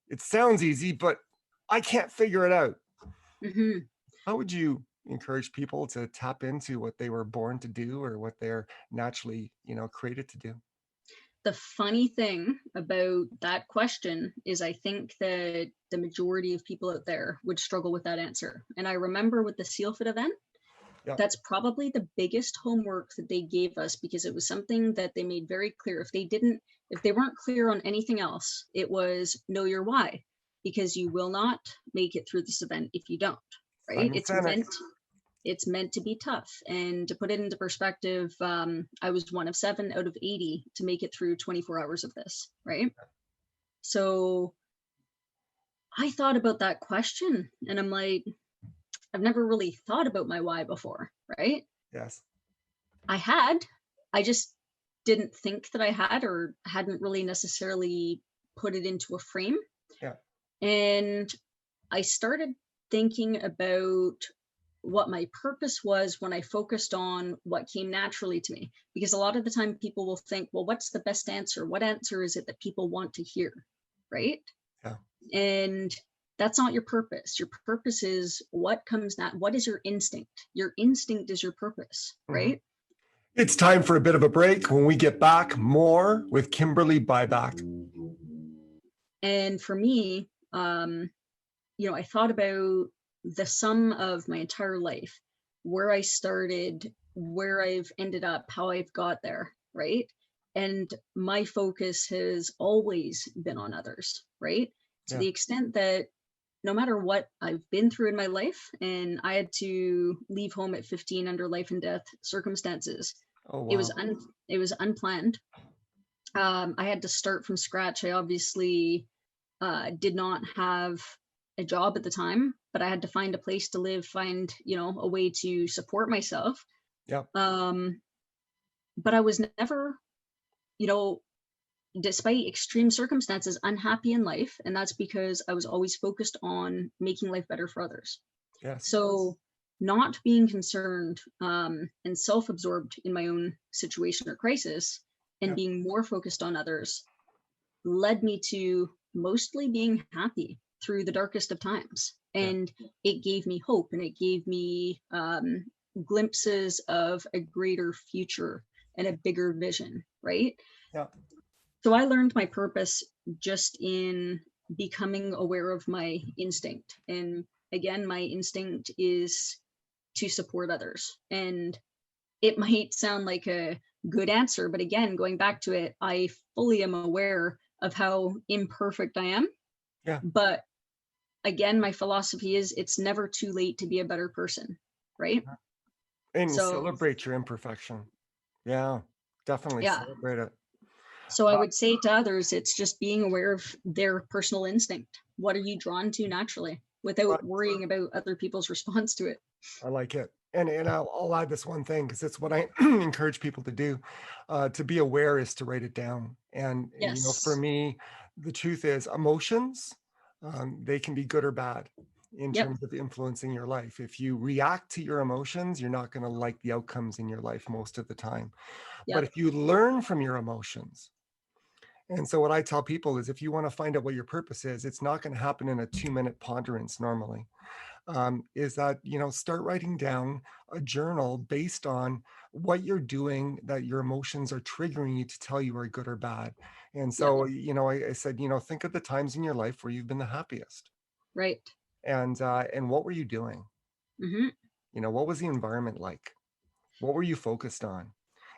it sounds easy, but I can't figure it out. Hmm. How would you encourage people to tap into what they were born to do, or what they're naturally, created to do? The funny thing about that question is I think that the majority of people out there would struggle with that answer. And I remember with the SEALFIT event, Yeah. that's probably the biggest homework that they gave us, because it was something that they made very clear. If they weren't clear on anything else, it was know your why, because you will not make it through this event if you don't, right? Simon Sinek. It's meant to be tough. And to put it into perspective, I was one of 7 out of 80 to make it through 24 hours of this, right? So I thought about that question and I'm like, I've never really thought about my why before, right? Yes. I just didn't think that I had, or hadn't really necessarily put it into a frame. Yeah. And I started thinking about what my purpose was when I focused on what came naturally to me. Because a lot of the time people will think, well, what's the best answer? What answer is it that people want to hear? Right. Yeah. And that's not your purpose. Your purpose is what comes that. What is your instinct? Your instinct is your purpose, right? It's time for a bit of a break. When we get back, more with Kimberly Buyback. And for me, I thought about the sum of my entire life, where I started, where I've ended up, how I've got there, right? And my focus has always been on others, right? To Yeah. the extent that no matter what I've been through in my life, and I had to leave home at 15 under life and death circumstances. Oh, wow. It was unplanned. I had to start from scratch. I obviously did not have a job at the time, but I had to find a place to live, find, a way to support myself. Yep. But I was never, you know, despite extreme circumstances, unhappy in life. And that's because I was always focused on making life better for others. Yes. So not being concerned and self-absorbed in my own situation or crisis, and Yep. being more focused on others, led me to mostly being happy through the darkest of times. And it gave me hope, and it gave me glimpses of a greater future and a bigger vision, right? Yeah. So I learned my purpose just in becoming aware of my instinct. And again, my instinct is to support others. And it might sound like a good answer, but again, going back to it, I fully am aware of how imperfect I am. Yeah. But again, my philosophy is it's never too late to be a better person, right? And So, celebrate your imperfection. Yeah, definitely yeah. celebrate it. So I Uh, would say to others, it's just being aware of their personal instinct. What are you drawn to naturally right. without worrying about other people's response to it? I like it. And I'll add this one thing because it's what I encourage people to do. To be aware is to write it down. And for Yes. me, the truth is emotions, they can be good or bad in Yep. terms of influencing your life. If you react to your emotions, you're not going to like the outcomes in your life most of the time. But Yep. if you learn from your emotions, and so what I tell people is if you want to find out what your purpose is, it's not going to happen in a 2-minute ponderance normally. Is that start writing down a journal based on what you're doing that your emotions are triggering you to tell you are good or bad. And Yep. so I said think of the times in your life where you've been the happiest, Right. and what were you doing. Hmm. What was the environment like, what were you focused on,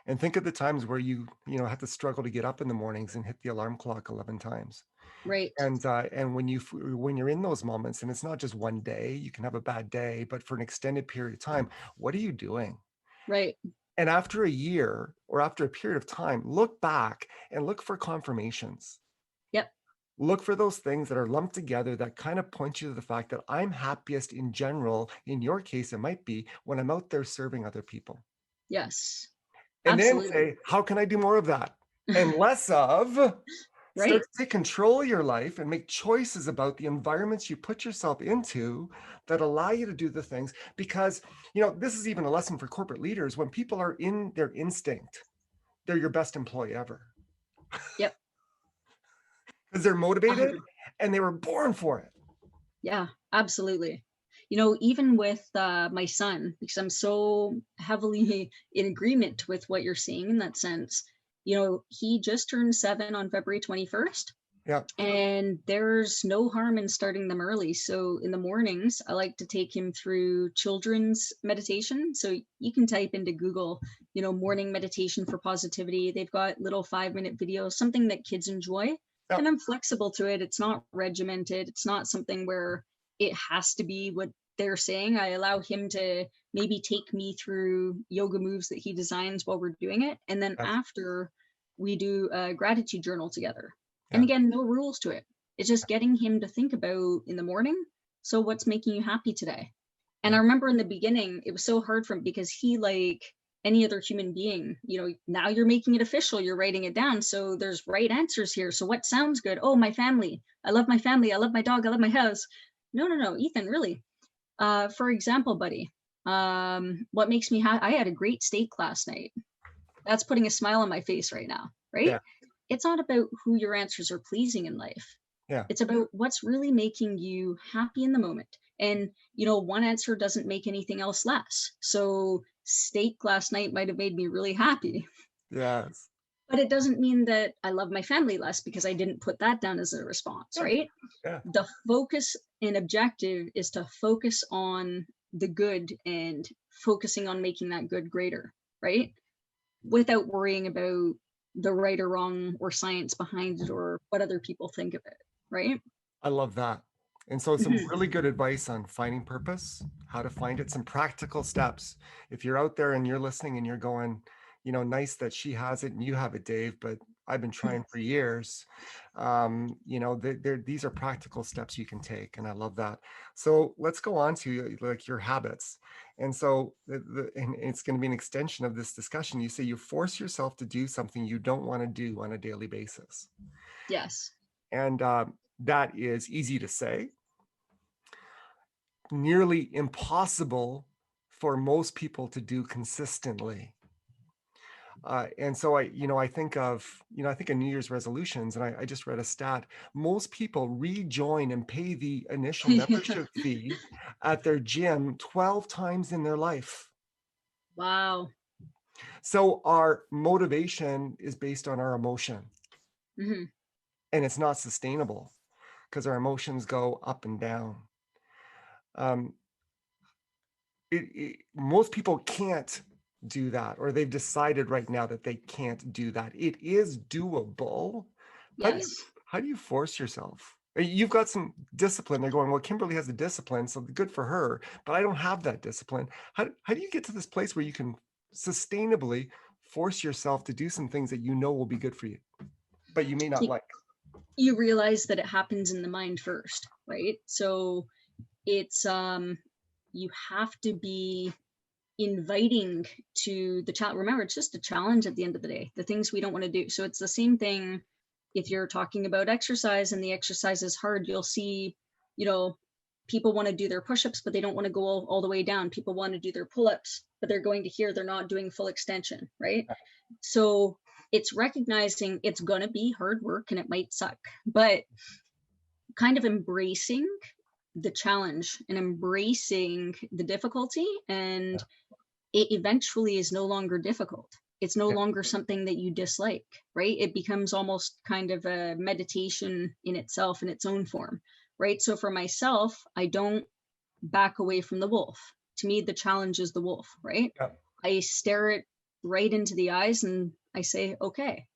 and think of the times where had to struggle to get up in the mornings and hit the alarm clock 11 times. Right. And when you're in those moments, and it's not just one day, you can have a bad day, but for an extended period of time, what are you doing? Right. And after a year or after a period of time, look back and look for confirmations. Yep. Look for those things that are lumped together that kind of point you to the fact that I'm happiest in general. In your case, it might be when I'm out there serving other people. Yes. And then Absolutely. say, how can I do more of that? And less of start Right. to take control of your life and make choices about the environments you put yourself into that allow you to do the things. Because, this is even a lesson for corporate leaders. When people are in their instinct, they're your best employee ever Yep. because they're motivated 100. and they were born for it. Yeah, absolutely. Even with my son, because I'm so heavily in agreement with what you're saying in that sense, he just turned 7 on February 21st. Yeah. And there's no harm in starting them early. So in the mornings, I like to take him through children's meditation. So you can type into Google, morning meditation for positivity. They've got little 5-minute videos, something that kids enjoy. Yeah. And I'm flexible to it. It's not regimented. It's not something where it has to be what they're saying. I allow him to maybe take me through yoga moves that he designs while we're doing it. And then Yes. after, we do a gratitude journal together. And Yeah. again, no rules to it. It's just getting him to think about in the morning. So what's making you happy today? And Yeah. I remember in the beginning, it was so hard for him because he, like any other human being, now you're making it official. You're writing it down. So there's right answers here. So what sounds good? Oh, my family. I love my family. I love my dog. I love my house. No, no, no, Ethan, really. For example, buddy, what makes me happy? I had a great steak last night. That's putting a smile on my face right now, right? Yeah. It's not about who your answers are pleasing in life. Yeah. It's about what's really making you happy in the moment. And, one answer doesn't make anything else less. So, steak last night might have made me really happy, Yes. but it doesn't mean that I love my family less because I didn't put that down as a response, Yeah. right? Yeah. The focus and objective is to focus on the good and focusing on making that good greater, right? Without worrying about the right or wrong or science behind it or what other people think of it, right? I love that. And so some Mhm. really good advice on finding purpose, how to find it, some practical steps. If you're out there and you're listening and you're going, nice that she has it and you have it, Dave, but I've been trying for years. These are practical steps you can take. And I love that. So let's go on to like your habits. And so and it's going to be an extension of this discussion. You say you force yourself to do something you don't want to do on a daily basis. Yes. And that is easy to say, nearly impossible for most people to do consistently. And so I think of New Year's resolutions, and I just read a stat. Most people rejoin and pay the initial Yeah. membership fee at their gym 12 times in their life. Wow. So our motivation is based on our emotion, Hmm. and it's not sustainable because our emotions go up and down. Um, most people can't do that, or they've decided right now that they can't do that. It is doable. How do you Yes. how do you force yourself? You've got some discipline. They're going, well, Kimberly has the discipline, so good for her, but I don't have that discipline. How do you get to this place where you can sustainably force yourself to do some things that you know will be good for you, but you may not You, like? you realize that it happens in the mind first, right? So it's you have to be inviting to the challenge. Remember, it's just a challenge at the end of the day, the things we don't want to do. So it's the same thing if you're talking about exercise and the exercise is hard. You'll see, you know, people want to do their push-ups, but they don't want to go all the way down. People want to do their pull-ups, but they're going to here, they're not doing full extension, right? So it's recognizing it's going to be hard work and it might suck, but kind of embracing the challenge and embracing the difficulty, and it eventually is no longer difficult. It's no Yeah. longer something that you dislike, right? It becomes almost kind of a meditation in itself, in its own form, right? So for myself, I don't back away from the wolf. To me, the challenge is the wolf, right? Yeah. I stare it right into the eyes and I say, okay,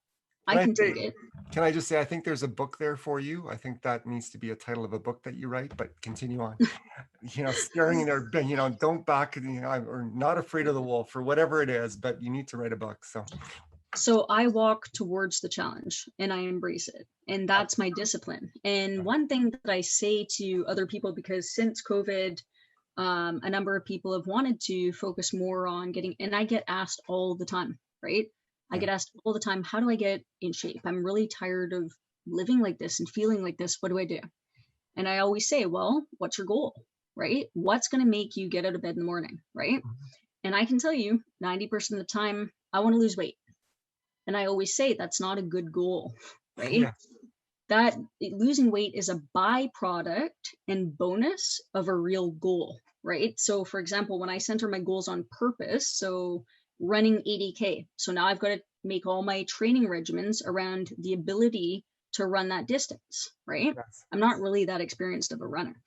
I Can I can take say, it. can I just say, I think there's a book there for you. I think that needs to be a title of a book that you write, but continue on. Staring in there, don't back, or not afraid of the wolf or whatever it is, but you need to write a book. So I walk towards the challenge and I embrace it. And that's my discipline. And one thing that I say to other people, because since COVID, a number of people have wanted to focus more on getting, and I get asked all the time, right? I Yeah. get asked all the time, how do I get in shape? I'm really tired of living like this and feeling like this. What do I do? And I always say, well, what's your goal, right? What's going to make you get out of bed in the morning, right? Mhm. And I can tell you 90% of the time, I want to lose weight. And I always say that's not a good goal, right? Yeah. That losing weight is a byproduct and bonus of a real goal, right? So, for example, when I center my goals on purpose, so running 80K, so now I've got to make all my training regimens around the ability to run that distance, right? Yes. I'm not really that experienced of a runner.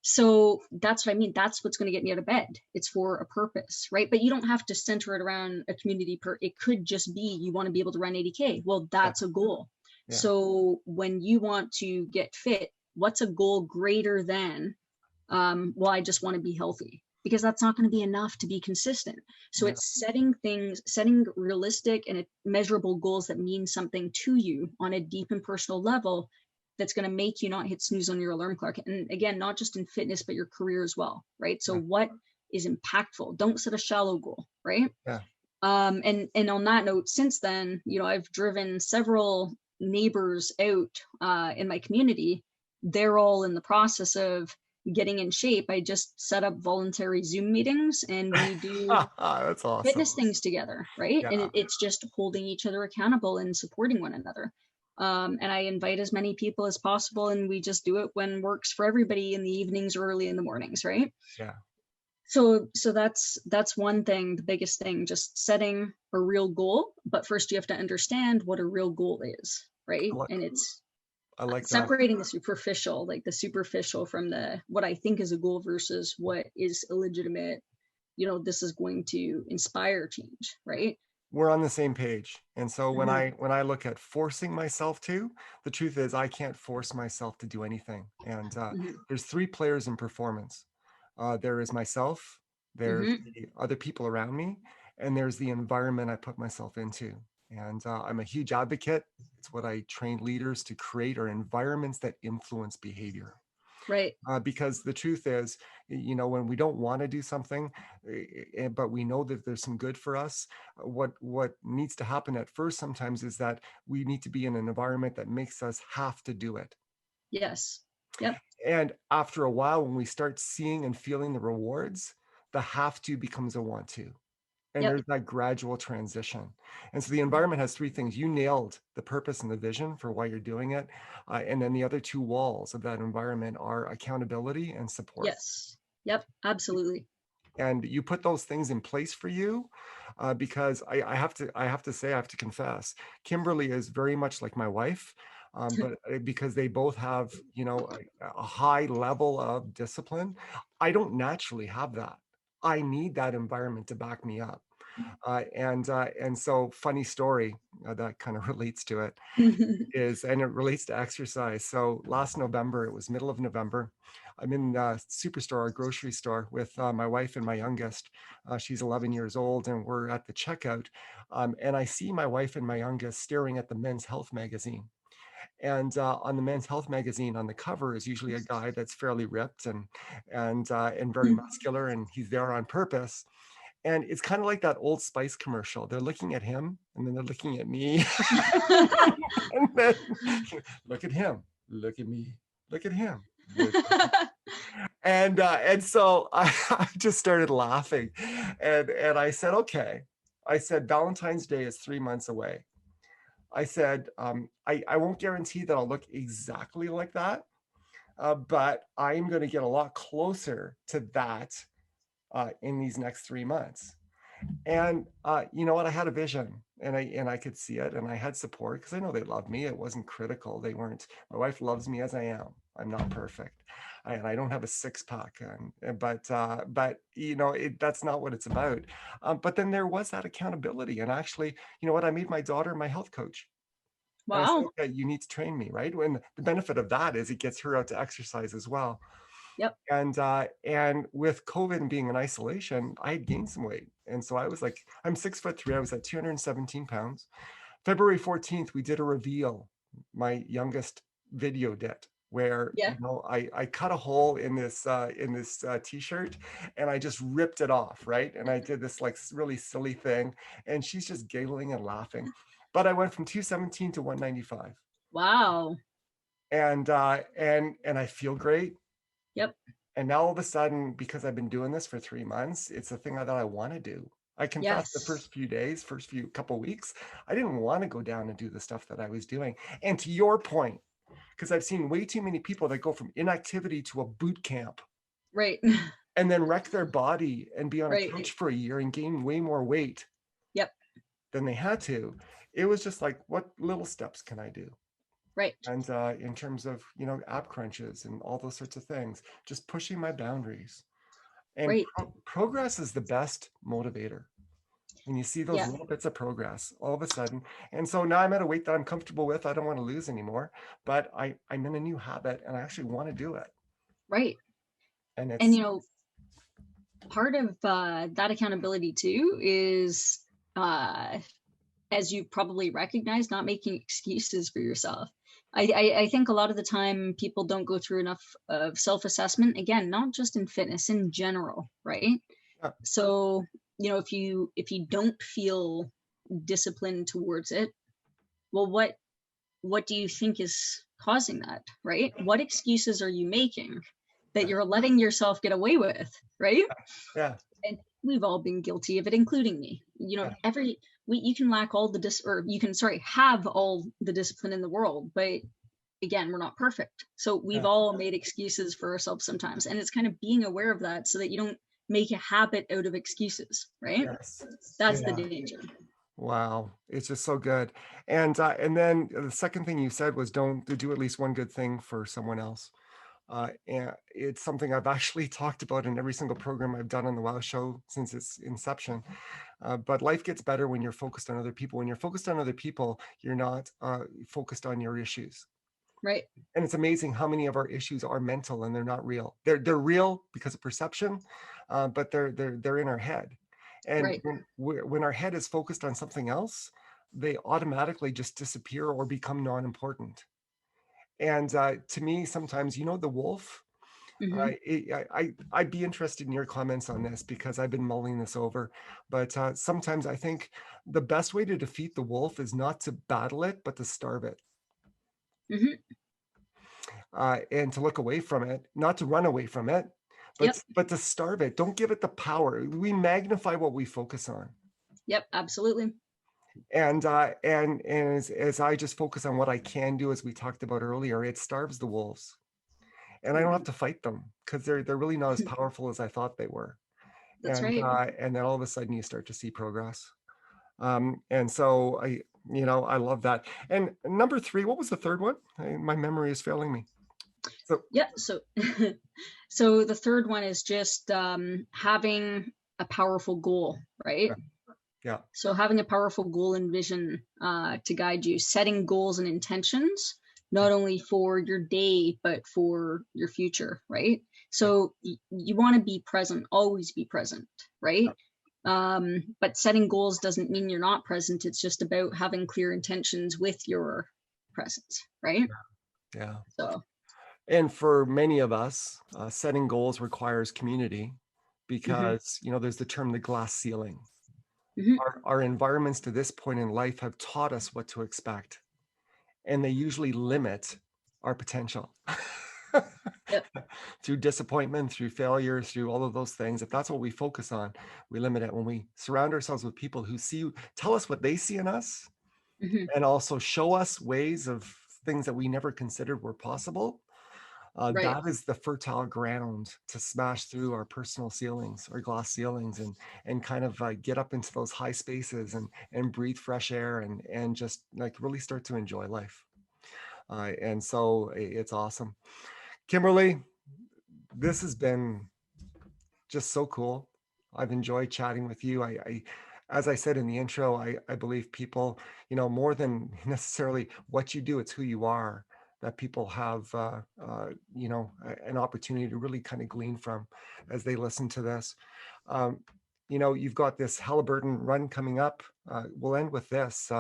So that's what I mean. That's what's going to get me out of bed. It's for a purpose, right? But you don't have to center it around a community it could just be you want to be able to run 80K. Well, Yeah. that's a goal. Yeah. So when you want to get fit, what's a goal greater than, well, I just want to be healthy? Because that's not going to be enough to be consistent. So Yeah. it's setting realistic and measurable goals that mean something to you on a deep and personal level, that's going to make you not hit snooze on your alarm clock. And again, not just in fitness, but your career as well, right? So Yeah. what is impactful? Don't set a shallow goal, right? Yeah. And on that note, since then, I've driven several neighbors out in my community. They're all in the process of getting in shape. I just set up voluntary Zoom meetings and we do That's awesome. fitness things together, right? And Yeah. it's just holding each other accountable and supporting one another. And I invite as many people as possible, and we just do it when works for everybody in the evenings or early in the mornings, right? Yeah. So that's one thing, the biggest thing, just setting a real goal. But first you have to understand what a real goal is, right? I like, And it's I like that. separating the superficial, like the superficial from the what I think is a goal versus what is illegitimate. This is going to inspire change, right? We're on the same page. And so when Mhm. I look at forcing myself to, the truth is I can't force myself to do anything. And Mhm. there's three players in performance. There is myself, there's Mhm. the other people around me, and there's the environment I put myself into. And I'm a huge advocate. It's what I train leaders to create, are environments that influence behavior. Right. Because the truth is, when we don't want to do something, but we know that there's some good for us, what needs to happen at first sometimes is that we need to be in an environment that makes us have to do it. Yes. Yep. And after a while, when we start seeing and feeling the rewards, the have to becomes a want to. And Yep. there's that gradual transition. And so the environment has three things. You nailed the purpose and the vision for why you're doing it. And then the other two walls of that environment are accountability and support. Yes. Yep. Absolutely. And you put those things in place for you, because I have to say, I have to confess, Kimberly is very much like my wife, but because they both have, a high level of discipline, I don't naturally have that. I need that environment to back me up. And so funny story that kind of relates to it is, and it relates to exercise. So last November, it was middle of November. I'm in Superstore, a grocery store, with my wife and my youngest. She's 11 years old, and we're at the checkout. And I see my wife and my youngest staring at the Men's Health magazine. And on the Men's Health magazine, on the cover is usually a guy that's fairly ripped and very muscular, and he's there on purpose. And it's kind of like that Old Spice commercial. They're looking at him, and then they're looking at me. And then, look at him, look at me, look at him. And so I just started laughing, and I said, okay. I said, Valentine's Day is 3 months away. I said, I won't guarantee that I'll look exactly like that, but I'm going to get a lot closer to that in these next 3 months. And you know what? I had a vision, and I could see it, and I had support because I know they love me. It wasn't critical. They weren't. My wife loves me as I am. I'm not perfect, and I don't have a six pack, but you know that's not what it's about. But then there was that accountability, and actually, you know what? I made my daughter my health coach. And I said, Wow. okay, you need to train me, right? When the benefit of that is it gets her out to exercise as well. Yep. And with COVID and being in isolation, I had gained some weight. And so I was like, I'm 6'3". I was at 217 pounds. February 14th, we did a reveal. My youngest video did, where Yeah. I cut a hole in this t-shirt, and I just ripped it off, right? And I did this like really silly thing, and she's just giggling and laughing. But I went from 217 to 195. Wow. And I feel great. Yep. And now all of a sudden, because I've been doing this for 3 months, it's a thing that I want to do. I confess the Yes. first few days, first few couple weeks, I didn't want to go down and do the stuff that I was doing. And to your point, because I've seen way too many people that go from inactivity to a boot camp Right. and then wreck their body and be on a Right. couch for a year and gain way more weight Yep. than they had to. It was just like, what little steps can I do? Right. And in terms of, ab crunches and all those sorts of things, just pushing my boundaries. And Right. progress is the best motivator. When you see those Yeah. little bits of progress all of a sudden. And so now I'm at a weight that I'm comfortable with. I don't want to lose anymore, but I'm in a new habit and I actually want to do it. Right. And And it's, part of that accountability too is, as you probably recognize, not making excuses for yourself. I think a lot of the time people don't go through enough of self-assessment, again, not just in fitness, in general, right? yeah, So, if you don't feel disciplined towards it, well, what do you think is causing that, right? What excuses are you making that yeah, you're letting yourself get away with, right? yeah, And we've all been guilty of it, including me. yeah, You can lack all or you can, sorry, have all the discipline in the world, but again, we're not perfect. So we've yeah, all made excuses for ourselves sometimes. And it's kind of being aware of that so that you don't make a habit out of excuses, right? yes, That's the yeah. danger. Wow, it's just so good. And then the second thing you said was don't do at least one good thing for someone else. And it's something I've actually talked about in every single program I've done on the WoW Show since its inception. But life gets better when you're focused on other people. When you're focused on other people, you're not focused on your issues. Right. And it's amazing how many of our issues are mental and they're not real. They're real because of perception, but they're in our head. And Right. when our head is focused on something else, they automatically just disappear or become non-important. And to me, sometimes, the wolf. Hmm. I'd be interested in your comments on this because I've been mulling this over. But sometimes I think the best way to defeat the wolf is not to battle it, but to starve it. Hmm. And to look away from it, not to run away from it, but Yep. but to starve it. Don't give it the power. We magnify what we focus on, Yep. Absolutely. and as I just focus on what I can do, as we talked about earlier, it starves the wolves, and I don't have to fight them because they're really not as powerful as I thought they were. That's right. And then all of a sudden you start to see progress. And so I love that. And number three, what was the third one? My memory is failing me. So Yeah. So, so the third one is just having a powerful goal, right? yeah, yeah, So having a powerful goal and vision to guide you, setting goals and intentions, yeah, not only for your day, but for your future, right? yeah, So you want to be present, always be present, right? But setting goals doesn't mean you're not present. It's just about having clear intentions with your presence, right? yeah. So, And for many of us, setting goals requires community hmm because, there's the term the glass ceiling. hmm Our environments to this point in life have taught us what to expect, and they usually limit our potential. yep, Through disappointment, through failure, through all of those things. If that's what we focus on, we limit it. When we surround ourselves with people who tell us what they see in us, hmm and also show us ways of things that we never considered were possible, right, that is the fertile ground to smash through our personal ceilings or glass ceilings, and kind of get up into those high spaces, and breathe fresh air, and just like really start to enjoy life. And so it's awesome. Kimberly, this has been just so cool. I've enjoyed chatting with you. As I said in the intro, I believe people, more than necessarily what you do, it's who you are that people have, an opportunity to really kind of glean from as they listen to this. Um, you've got this Halliburton run coming up. We'll end with this.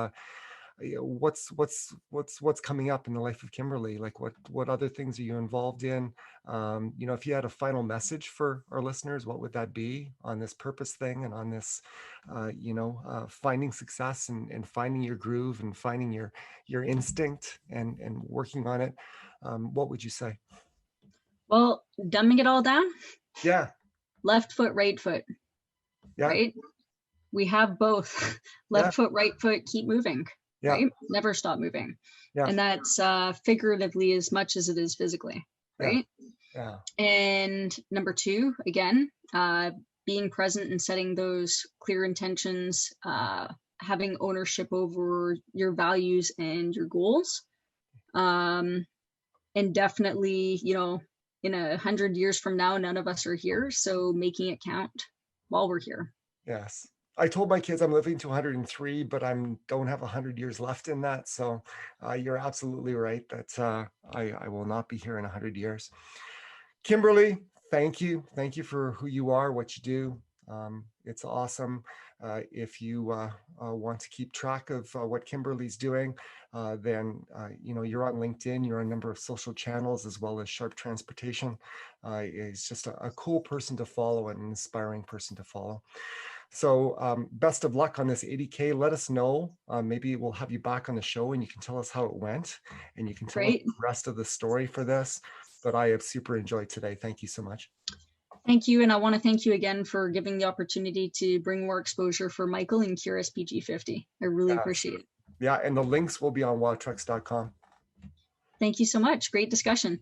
What's coming up in the life of Kimberly? Like what other things are you involved in? If you had a final message for our listeners, what would that be on this purpose thing, and on this, finding success, and finding your groove, and finding your instinct, and working on it? What would you say? well, dumbing it all down, Yeah, left foot, right foot, yeah, right? We have both. yeah, Left foot, right foot, keep moving, yeah, right? Never stop moving. yeah, And that's figuratively as much as it is physically, yeah, right? yeah, And number two, again, being present and setting those clear intentions, having ownership over your values and your goals. Um, and definitely, in 100 years from now, none of us are here. So making it count while we're here. yes. I told my kids I'm living to 103, but don't have 100 years left in that. So you're absolutely right that I will not be here in 100 years. Kimberly, thank you. Thank you for who you are, what you do. It's awesome. If you want to keep track of what Kimberly's doing, then you're on LinkedIn. You're on a number of social channels, as well as Sharp Transportation. Is just a cool person to follow, and an inspiring person to follow. So best of luck on this 80K. Let us know. Maybe we'll have you back on the show, and you can tell us how it went, and you can tell us Great. the rest of the story for this. But I have super enjoyed today. Thank you so much. Thank you. And I want to thank you again for giving the opportunity to bring more exposure for Michael and Curious PG50. I really Yes. appreciate it. Yeah, and the links will be on wildtrucks.com. Thank you so much. Great discussion.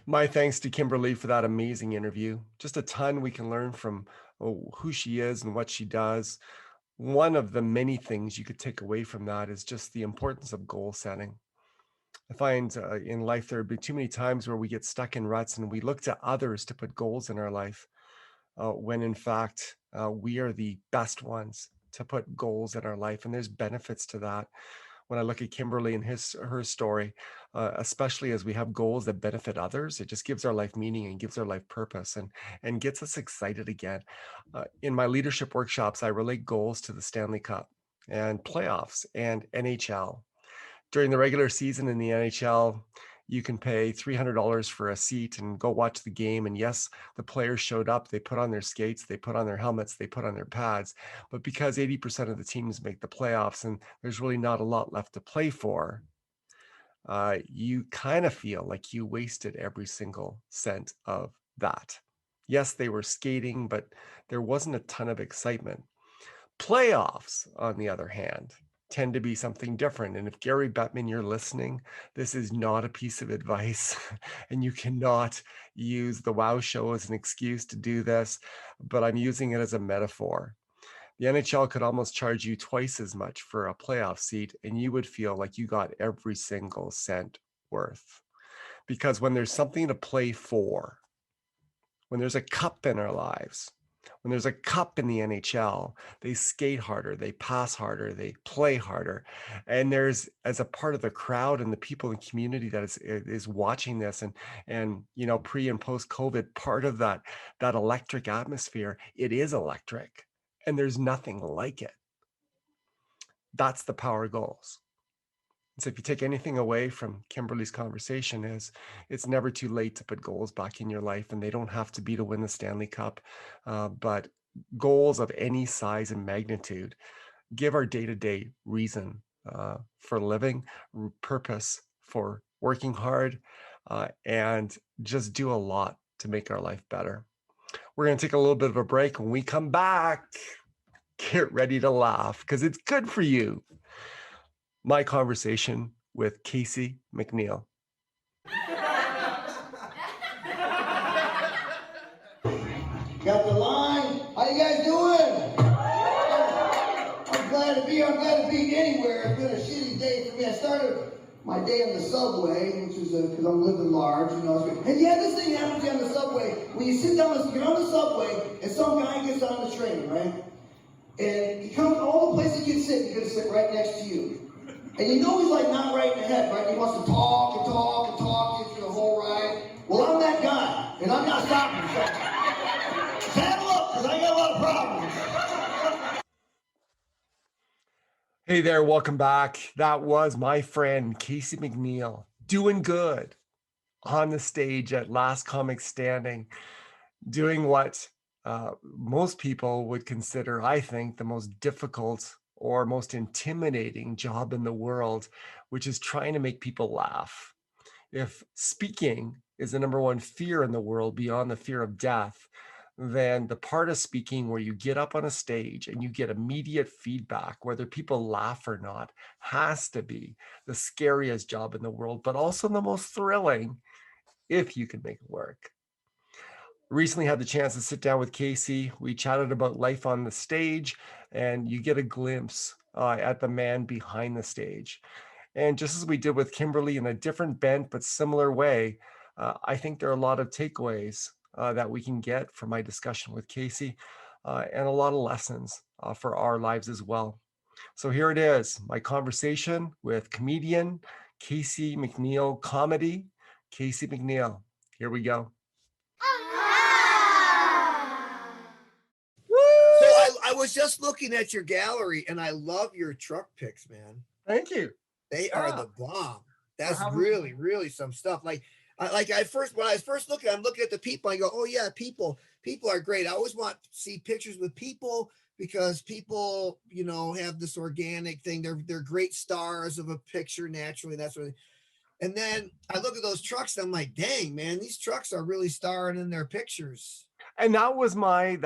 My thanks to Kimberly for that amazing interview. Just a ton we can learn from who she is and what she does. One of the many things you could take away from that is just the importance of goal setting. I find in life there have been too many times where we get stuck in ruts, and we look to others to put goals in our life, when in fact we are the best ones to put goals in our life. And there's benefits to that. When I look at Kimberly and her story, especially as we have goals that benefit others, it just gives our life meaning and gives our life purpose, and gets us excited again. In my leadership workshops, I relate goals to the Stanley Cup and playoffs and NHL. During the regular season in the NHL, you can pay $300 for a seat and go watch the game. And yes, the players showed up. They put on their skates, they put on their helmets, they put on their pads. But because 80% of the teams make the playoffs and there's really not a lot left to play for, you kind of feel like you wasted every single cent of that. Yes, they were skating, but there wasn't a ton of excitement. Playoffs, on the other hand, tend to be something different. And if Gary Bettman, you're listening, this is not a piece of advice, and you cannot use the WoW show as an excuse to do this, but I'm using it as a metaphor. The NHL could almost charge you twice as much for a playoff seat, and you would feel like you got every single cent worth. because when there's something to play for, when there's a cup in our lives, when there's a cup in the NHL, they skate harder, they pass harder, they play harder. And there's, as a part of the crowd and the people in the community that is watching this, and pre and post COVID, part of that electric atmosphere, it is electric, and there's nothing like it. That's the power of goals. So if you take anything away from Kimberly's conversation, is it's never too late to put goals back in your life, and they don't have to be to win the Stanley Cup, but goals of any size and magnitude give our day-to-day reason for living, purpose for working hard, and just do a lot to make our life better. We're going to take a little bit of a break. When we come back, get ready to laugh because it's good for you. My conversation with Casey Mcneill. Got the line. How you guys doing? I'm glad to be here. I'm glad to be anywhere. It's been a shitty day for me. I started my day on the subway, which is because I'm living large, And this thing happens to you on the subway. When you sit down, you're on the subway, and some guy gets on the train, right? And he comes to all the places you can sit. He's going to sit right next to you. And he's like not right in the head, right? He wants to talk and talk and talk through the whole ride. Well, I'm that guy, and I'm not stopping. So saddle up, because I got a lot of problems. Hey there, welcome back. That was my friend Casey Mcneill, doing good on the stage at Last Comic Standing, doing what most people would consider, I think, the most difficult or most intimidating job in the world, which is trying to make people laugh. If speaking is the number one fear in the world beyond the fear of death, then the part of speaking where you get up on a stage and you get immediate feedback, whether people laugh or not, has to be the scariest job in the world, but also the most thrilling if you can make it work. Recently had the chance to sit down with Casey. We chatted about life on the stage, and you get a glimpse at the man behind the stage. And just as we did with Kimberly in a different bent but similar way, I think there are a lot of takeaways that we can get from my discussion with Casey, and a lot of lessons for our lives as well. So here it is, my conversation with comedian Casey Mcneill, comedy Casey Mcneill. Here we go. So I was just looking at your gallery, and I love your truck pics, man. Thank you. They are the bomb. That's having- really, really some stuff. When I first looking, I'm looking at the people. I go, oh yeah, people are great. I always want to see pictures with people because people, have this organic thing. They're great stars of a picture naturally. That's what. And then I look at those trucks, and I'm like, dang, man, these trucks are really starring in their pictures. And that was my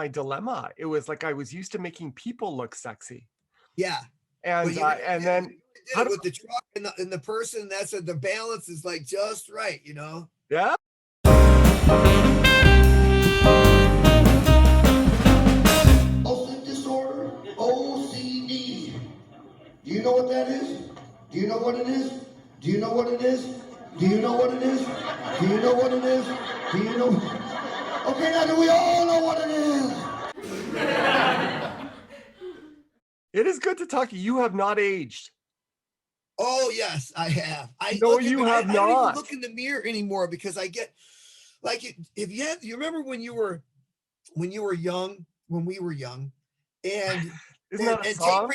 dilemma. It was like I was used to making people look sexy. Yeah. And then how with the truck and the person, the balance is like just right, Yeah. Compulsive disorder, OCD. Do you know what that is? Do you know what it is? Do you know what it is? Do you know what it is? Do you know what it is? Do you know? Okay, now do we all know what it is? It is good to talk to you. You have not aged. Oh yes, I have. No, you have not. I don't even look in the mirror anymore because I get you remember when you were young, when we were young, and Isn't that a song?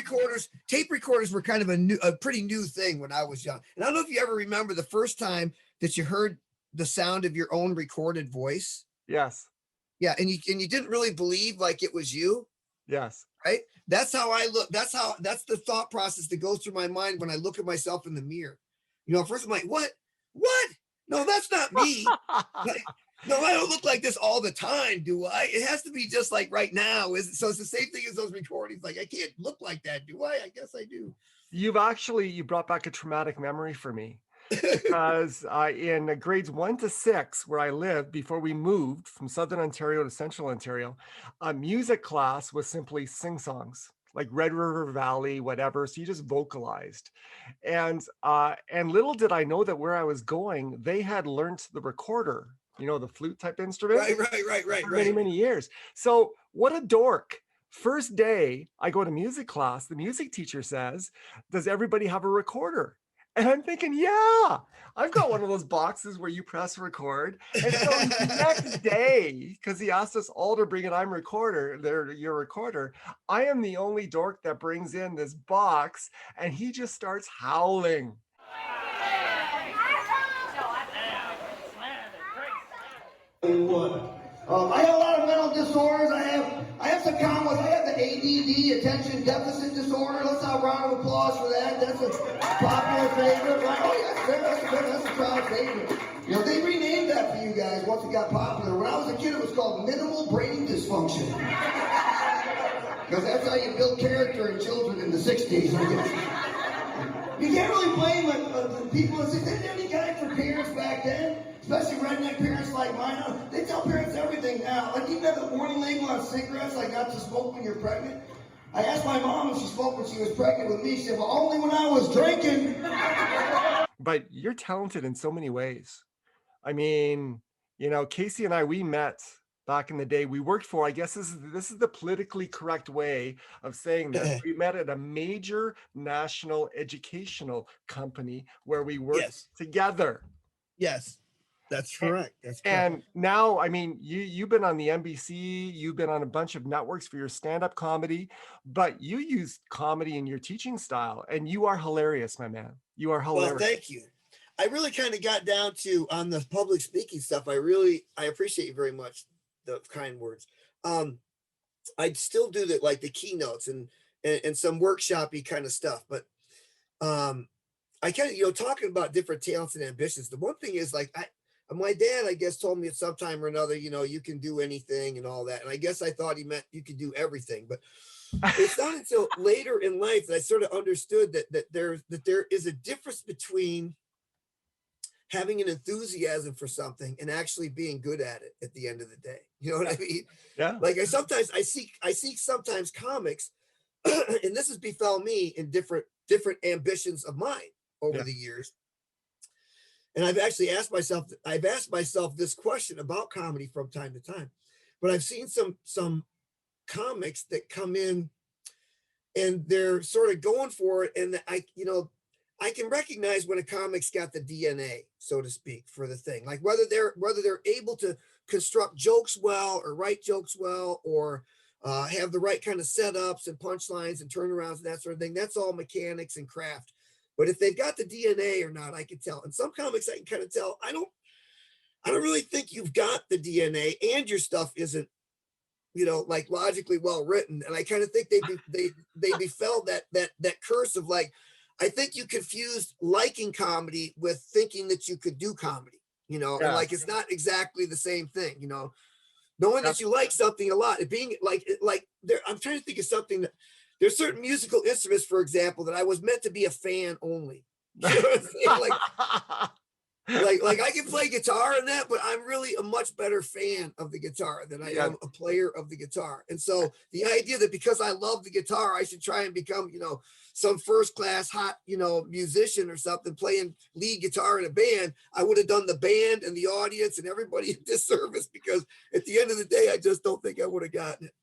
tape recorders were kind of a pretty new thing when I was young. And I don't know if you ever remember the first time that you heard the sound of your own recorded voice. Yes. Yeah, and you didn't really believe like it was you. Yes. Right? That's how I look. That's the thought process that goes through my mind when I look at myself in the mirror. First I'm like, what? No, that's not me. No, I don't look like this all the time, do I? It has to be just like right now. So it's the same thing as those recordings. Like I can't look like that, do I? I guess I do. You brought back a traumatic memory for me. Because in grades 1 to 6, where I lived before we moved from Southern Ontario to Central Ontario, a music class was simply sing songs. like Red River Valley, whatever. So you just vocalized. And little did I know that where I was going, they had learned the recorder, the flute type instrument for many, Right. many years. So what a dork. First day I go to music class, the music teacher says, does everybody have a recorder? And I'm thinking, yeah, I've got one of those boxes where you press record. And so next day, because he asked us all to bring your recorder, I am the only dork that brings in this box, and he just starts howling. I have a lot of mental disorders. I have some common ones. I have the ADD, attention deficit disorder. Let's have a round of applause for that. That's a popular favorite, right? Oh yeah, that's a crowd favorite. They renamed that for you guys once it got popular. When I was a kid, it was called minimal brain dysfunction. Because that's how you build character in children in the 60s, I guess. You can't really blame the people that say, didn't any guy for parents back then? Especially redneck parents like mine. They tell parents everything now. Like even the warning label on cigarettes, like not to smoke when you're pregnant. I asked my mom if she smoked when she was pregnant with me. She said, well, only when I was drinking. But you're talented in so many ways. I mean, Casey and I, we met back in the day. We worked for, I guess this is the politically correct way of saying this. We met at a major national educational company where we worked together. Yes. That's correct. And now, I mean, you've been on the NBC, you've been on a bunch of networks for your stand-up comedy, but you use comedy in your teaching style, and you are hilarious, my man. You are hilarious. Well, thank you. I really kind of got down to on the public speaking stuff. I appreciate you very much, the kind words. I still do the keynotes and some workshop-y kind of stuff, but I kind of talking about different talents and ambitions. The one thing is my dad, I guess, told me at some time or another, you can do anything and all that. And I guess I thought he meant you could do everything. But it's not until later in life that I sort of understood that there is a difference between having an enthusiasm for something and actually being good at it at the end of the day. You know what I mean? Yeah. Like I seek sometimes comics, and this has befell me in different ambitions of mine over the years. And I've asked myself this question about comedy from time to time, but I've seen some comics that come in and they're sort of going for it. And I can recognize when a comic's got the DNA, so to speak, for the thing, like whether they're able to construct jokes well or write jokes well, or have the right kind of setups and punchlines and turnarounds and that sort of thing. That's all mechanics and craft. But if they've got the DNA or not, I can tell. And some comics I can kind of tell, I don't really think you've got the DNA, and your stuff isn't, logically well written. And I kind of think they befell that curse of I think you confused liking comedy with thinking that you could do comedy, and it's not exactly the same thing, knowing that you like something a lot, it being I'm trying to think of something that. There's certain musical instruments, for example, that I was meant to be a fan only. You know what I'm saying? Like I can play guitar and that, but I'm really a much better fan of the guitar than I am a player of the guitar. And so the idea that because I love the guitar, I should try and become, some first class hot, musician or something, playing lead guitar in a band, I would have done the band and the audience and everybody a disservice, because at the end of the day, I just don't think I would have gotten it.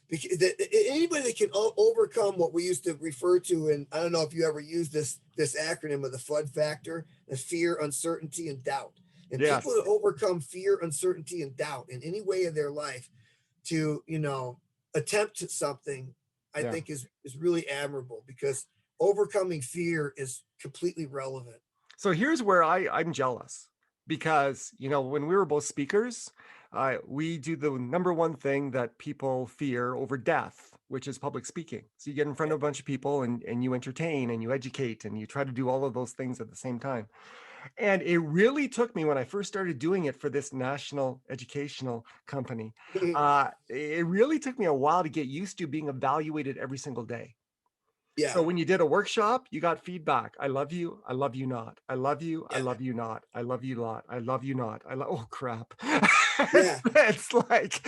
Because anybody that can overcome what we used to refer to, and I don't know if you ever used this acronym of the FUD factor, the fear, uncertainty, and doubt. And people that overcome fear, uncertainty, and doubt in any way in their life to, attempt something, I think is really admirable, because overcoming fear is completely relevant. So here's where I'm jealous, because, when we were both speakers, we do the number one thing that people fear over death, which is public speaking. So you get in front of a bunch of people and you entertain and you educate and you try to do all of those things at the same time. And it really took me, when I first started doing it for this national educational company, it really took me a while to get used to being evaluated every single day. Yeah. So when you did a workshop, you got feedback. I love you. I love you not. I love you. I love you not. I love you not. I love you not. Oh, crap. Yeah. It's like,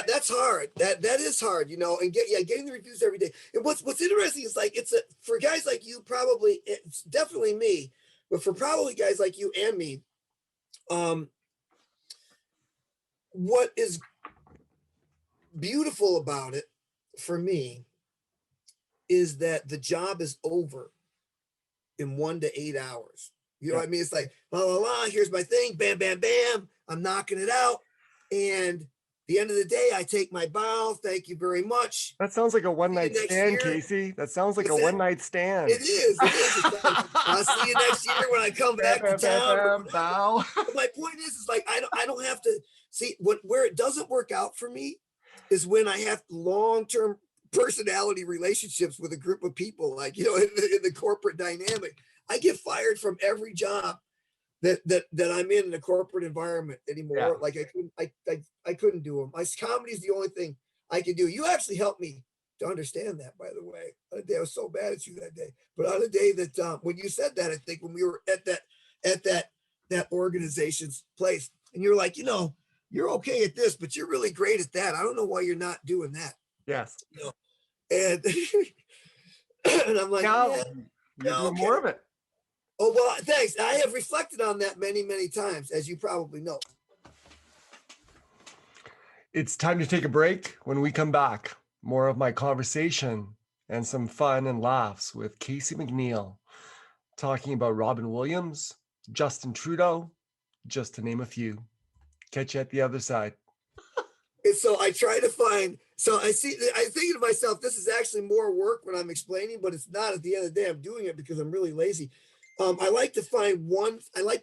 that's hard. That is hard, and getting the reviews every day. And what's interesting is like, for guys like you, probably, it's definitely me, but for probably guys like you and me, what is beautiful about it for me is that the job is over in 1 to 8 hours. You know what I mean? It's like, la, la, la, here's my thing, bam, bam, bam. I'm knocking it out. And the end of the day, I take my bow. Thank you very much. That sounds like a one-night stand, Casey. That sounds like a one-night stand. It is. It's like, I'll see you next year when I come back to town. Bow. But my point is like, I don't have to see where it doesn't work out for me is when I have long-term personality relationships with a group of people, like, in the corporate dynamic. I get fired from every job that I'm in a corporate environment anymore. Yeah. Like I couldn't do them. My comedy is the only thing I can do. You actually helped me to understand that, by the way. On a day I was so bad at you that day, but on a day that when you said that, I think when we were at that organization's place, and you're like, you're okay at this, but you're really great at that. I don't know why you're not doing that. Yes. And and I'm like, you're doing more of it. Oh, well, thanks. I have reflected on that many, many times, as you probably know. It's time to take a break. When we come back, more of my conversation and some fun and laughs with Casey Mcneill, talking about Robin Williams, Justin Trudeau, just to name a few. Catch you at the other side. And so I try to find, I think to myself, this is actually more work when I'm explaining, but it's not. At the end of the day, I'm doing it because I'm really lazy. I like to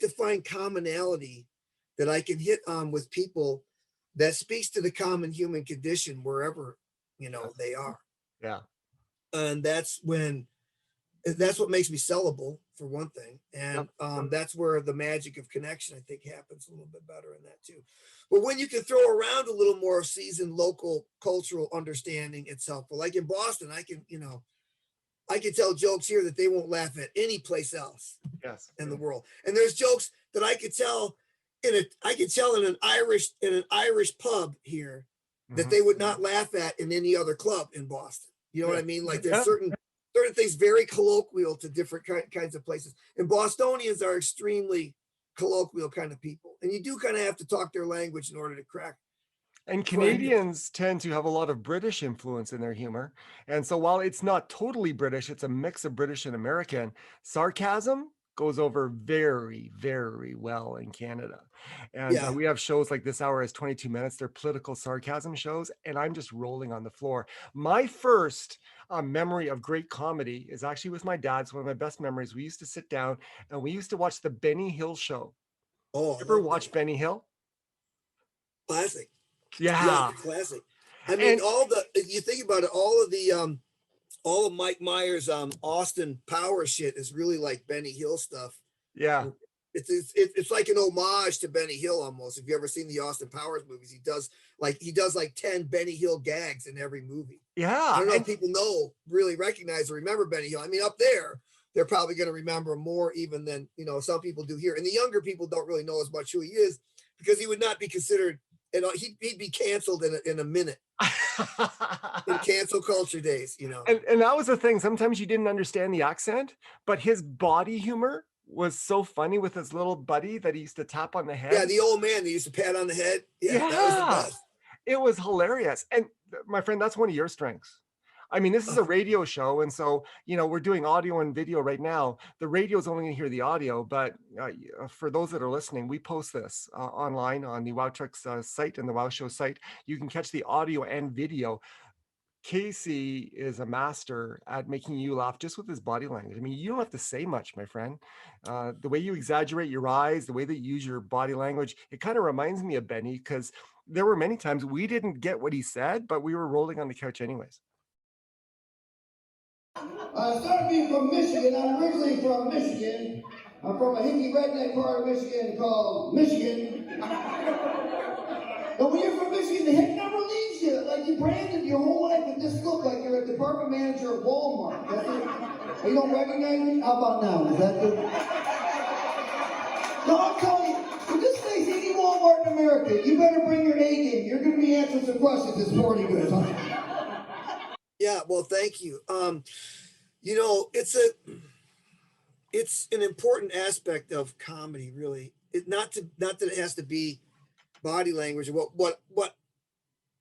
find commonality that I can hit on with people that speaks to the common human condition wherever, they are. Yeah. And that's what makes me sellable, for one thing. And that's where the magic of connection, I think, happens a little bit better in that too. But when you can throw around a little more seasoned local cultural understanding, it's helpful. Like in Boston, I can tell jokes here that they won't laugh at any place else in the world. And there's jokes that I could tell in an Irish pub here that they would not laugh at in any other club in Boston. You know what I mean? Like there's certain things very colloquial to different kinds of places. And Bostonians are extremely colloquial kind of people. And you do kind of have to talk their language in order to crack. And Canadians tend to have a lot of British influence in their humor. And so while it's not totally British, it's a mix of British and American. Sarcasm goes over very, very well in Canada. And we have shows like This Hour is 22 Minutes. They're political sarcasm shows. And I'm just rolling on the floor. My first memory of great comedy is actually with my dad. It's one of my best memories. We used to sit down and we used to watch the Benny Hill show. Oh, you ever watch Benny Hill? Classic. Yeah, classic. I mean, you think about it, all of Mike Myers' Austin Power shit is really like Benny Hill stuff. Yeah. It's like an homage to Benny Hill almost. If you ever seen the Austin Powers movies, he does like 10 Benny Hill gags in every movie. Yeah. I don't know if people really recognize or remember Benny Hill. I mean, up there, they're probably going to remember more even than, some people do here. And the younger people don't really know as much who he is because he would not be considered. And he'd be canceled in a minute in cancel culture days, And that was the thing. Sometimes you didn't understand the accent, but his body humor was so funny with his little buddy that he used to tap on the head. Yeah, the old man that used to pat on the head. Yeah, that was the best. It was hilarious. And my friend, that's one of your strengths. I mean, this is a radio show. And so, we're doing audio and video right now. The radio is only going to hear the audio, but for those that are listening, we post this online on the Wow Trucks site and the Wow Show site. You can catch the audio and video. Casey is a master at making you laugh just with his body language. I mean, you don't have to say much, my friend. The way you exaggerate your eyes, the way that you use your body language, it kind of reminds me of Benny because there were many times we didn't get what he said, but we were rolling on the couch anyways. I started being from Michigan. I'm originally from Michigan. I'm from a hippie redneck part of Michigan called Michigan. And when you're from Michigan, the heck never leaves you. Like you branded your whole life with this look like you're a department manager of Walmart. That's it. You don't recognize me? How about now? Is that good? No, I'm telling you, with this face, any Walmart America, you better bring your A game. You're going to be answering some questions this morning. Yeah, well, thank you. You know, it's an important aspect of comedy, really. Not that it has to be body language. What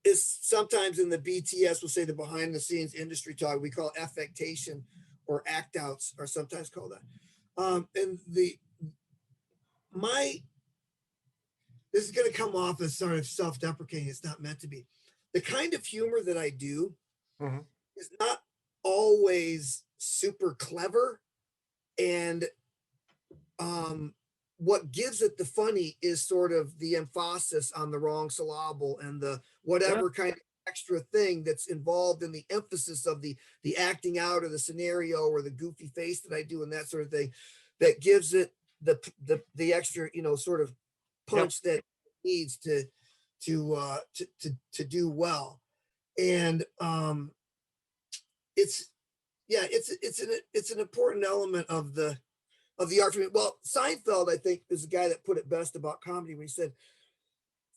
is sometimes in the BTS, we'll say the behind the scenes industry talk, we call affectation or act outs are sometimes called that. And this is going to come off as sort of self-deprecating. It's not meant to be. The kind of humor that I do is not always super clever, and what gives it the funny is sort of the emphasis on the wrong syllable and the whatever kind of extra thing that's involved in the emphasis of the acting out or the scenario or the goofy face that I do and that sort of thing that gives it the extra, you know, sort of punch that it needs to do well. And it's an important element of the art for me. Well, Seinfeld, I think, is the guy that put it best about comedy when he said,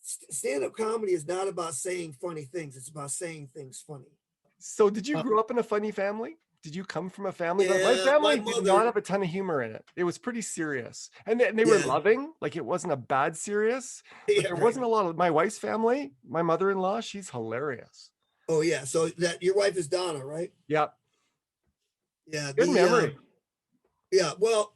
stand-up comedy is not about saying funny things. It's about saying things funny. So did you grow up in a funny family? Did you come from a family? Yeah, My family my did not have a ton of humor in it. It was pretty serious. And they were Yeah. loving, like it wasn't a bad serious. But Yeah, there right. wasn't a lot of my wife's family, my mother-in-law, she's hilarious. Oh yeah. So that your wife is Donna, right? Yeah. Yeah. Good memory. Yeah. Well,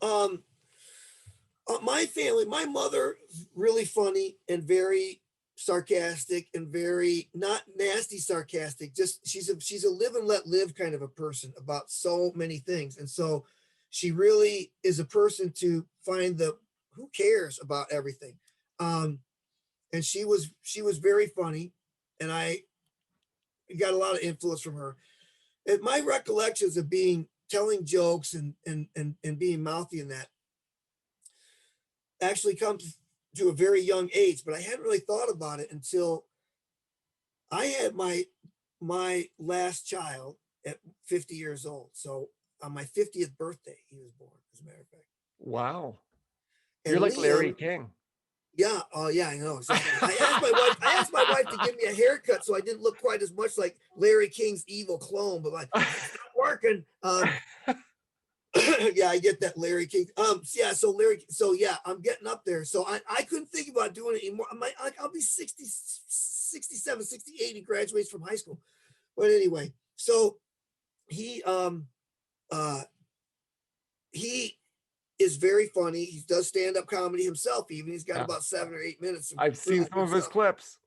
my family, my mother, really funny and very sarcastic and very not nasty sarcastic. Just she's a live and let live kind of a person about so many things, and so she really is a person to find the who cares about everything. And she was very funny, and I got a lot of influence from her. And my recollections of telling jokes and being mouthy in that actually comes to a very young age, but I hadn't really thought about it until I had my last child at 50 years old. So on my 50th birthday, he was born, as a matter of fact. Wow. And You're like Liam, Larry King. Yeah. Oh, yeah, I know. Exactly. I asked my wife to give me a haircut so I didn't look quite as much like Larry King's evil clone, but like, it's not working. Yeah, I get that, Larry King. Yeah, so yeah, I'm getting up there. So I couldn't think about doing it anymore. I'll be 60, 67, 68. He graduates from high school. But anyway, so he is very funny. He does stand-up comedy himself, even. He's got about 7 or 8 minutes. I've seen some of his clips.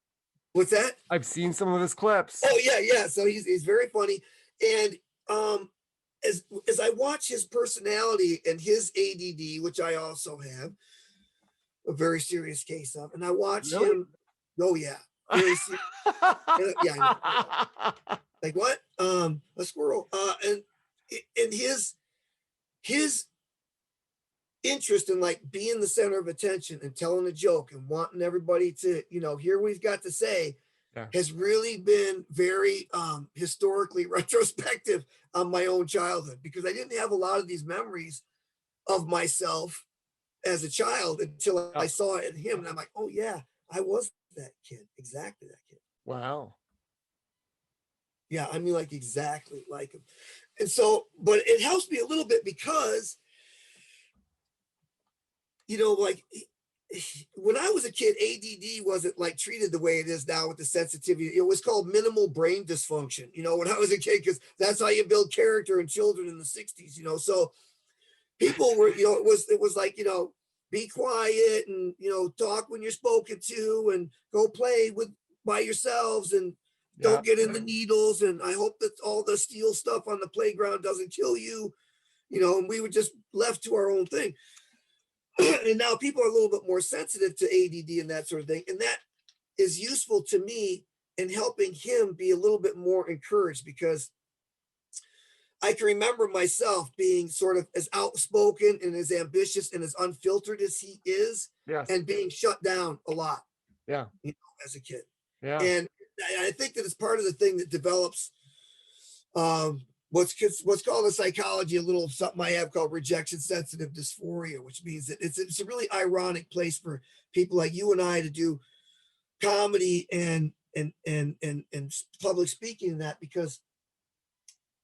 What's that? I've seen some of his clips. Oh, yeah. So he's very funny. And as I watch his personality and his ADD, which I also have a very serious case of, and I watch him. Oh yeah, yeah. I know. Like what? A squirrel. And his interest in like being the center of attention and telling a joke and wanting everybody to, hear what he's got to say. Yeah. Has really been very historically retrospective on my own childhood, because I didn't have a lot of these memories of myself as a child until I saw it in him. And I'm like, oh yeah, I was that kid. Exactly that kid. Wow. Yeah, I mean, like exactly like him. And so, but it helps me a little bit because, like when I was a kid, ADD wasn't like treated the way it is now with the sensitivity. It was called minimal brain dysfunction, when I was a kid, because that's how you build character in children in the 60s, so people were, it was like, be quiet and, talk when you're spoken to and go play by yourselves and don't get in the needles. And I hope that all the steel stuff on the playground doesn't kill you, and we were just left to our own thing. And now people are a little bit more sensitive to ADD and that sort of thing. And that is useful to me in helping him be a little bit more encouraged, because I can remember myself being sort of as outspoken and as ambitious and as unfiltered as he is, and being shut down a lot. Yeah. As a kid. Yeah. And I think that it's part of the thing that develops what's called in psychology a little something I have called rejection sensitive dysphoria, which means that it's a really ironic place for people like you and I to do comedy and public speaking and that, because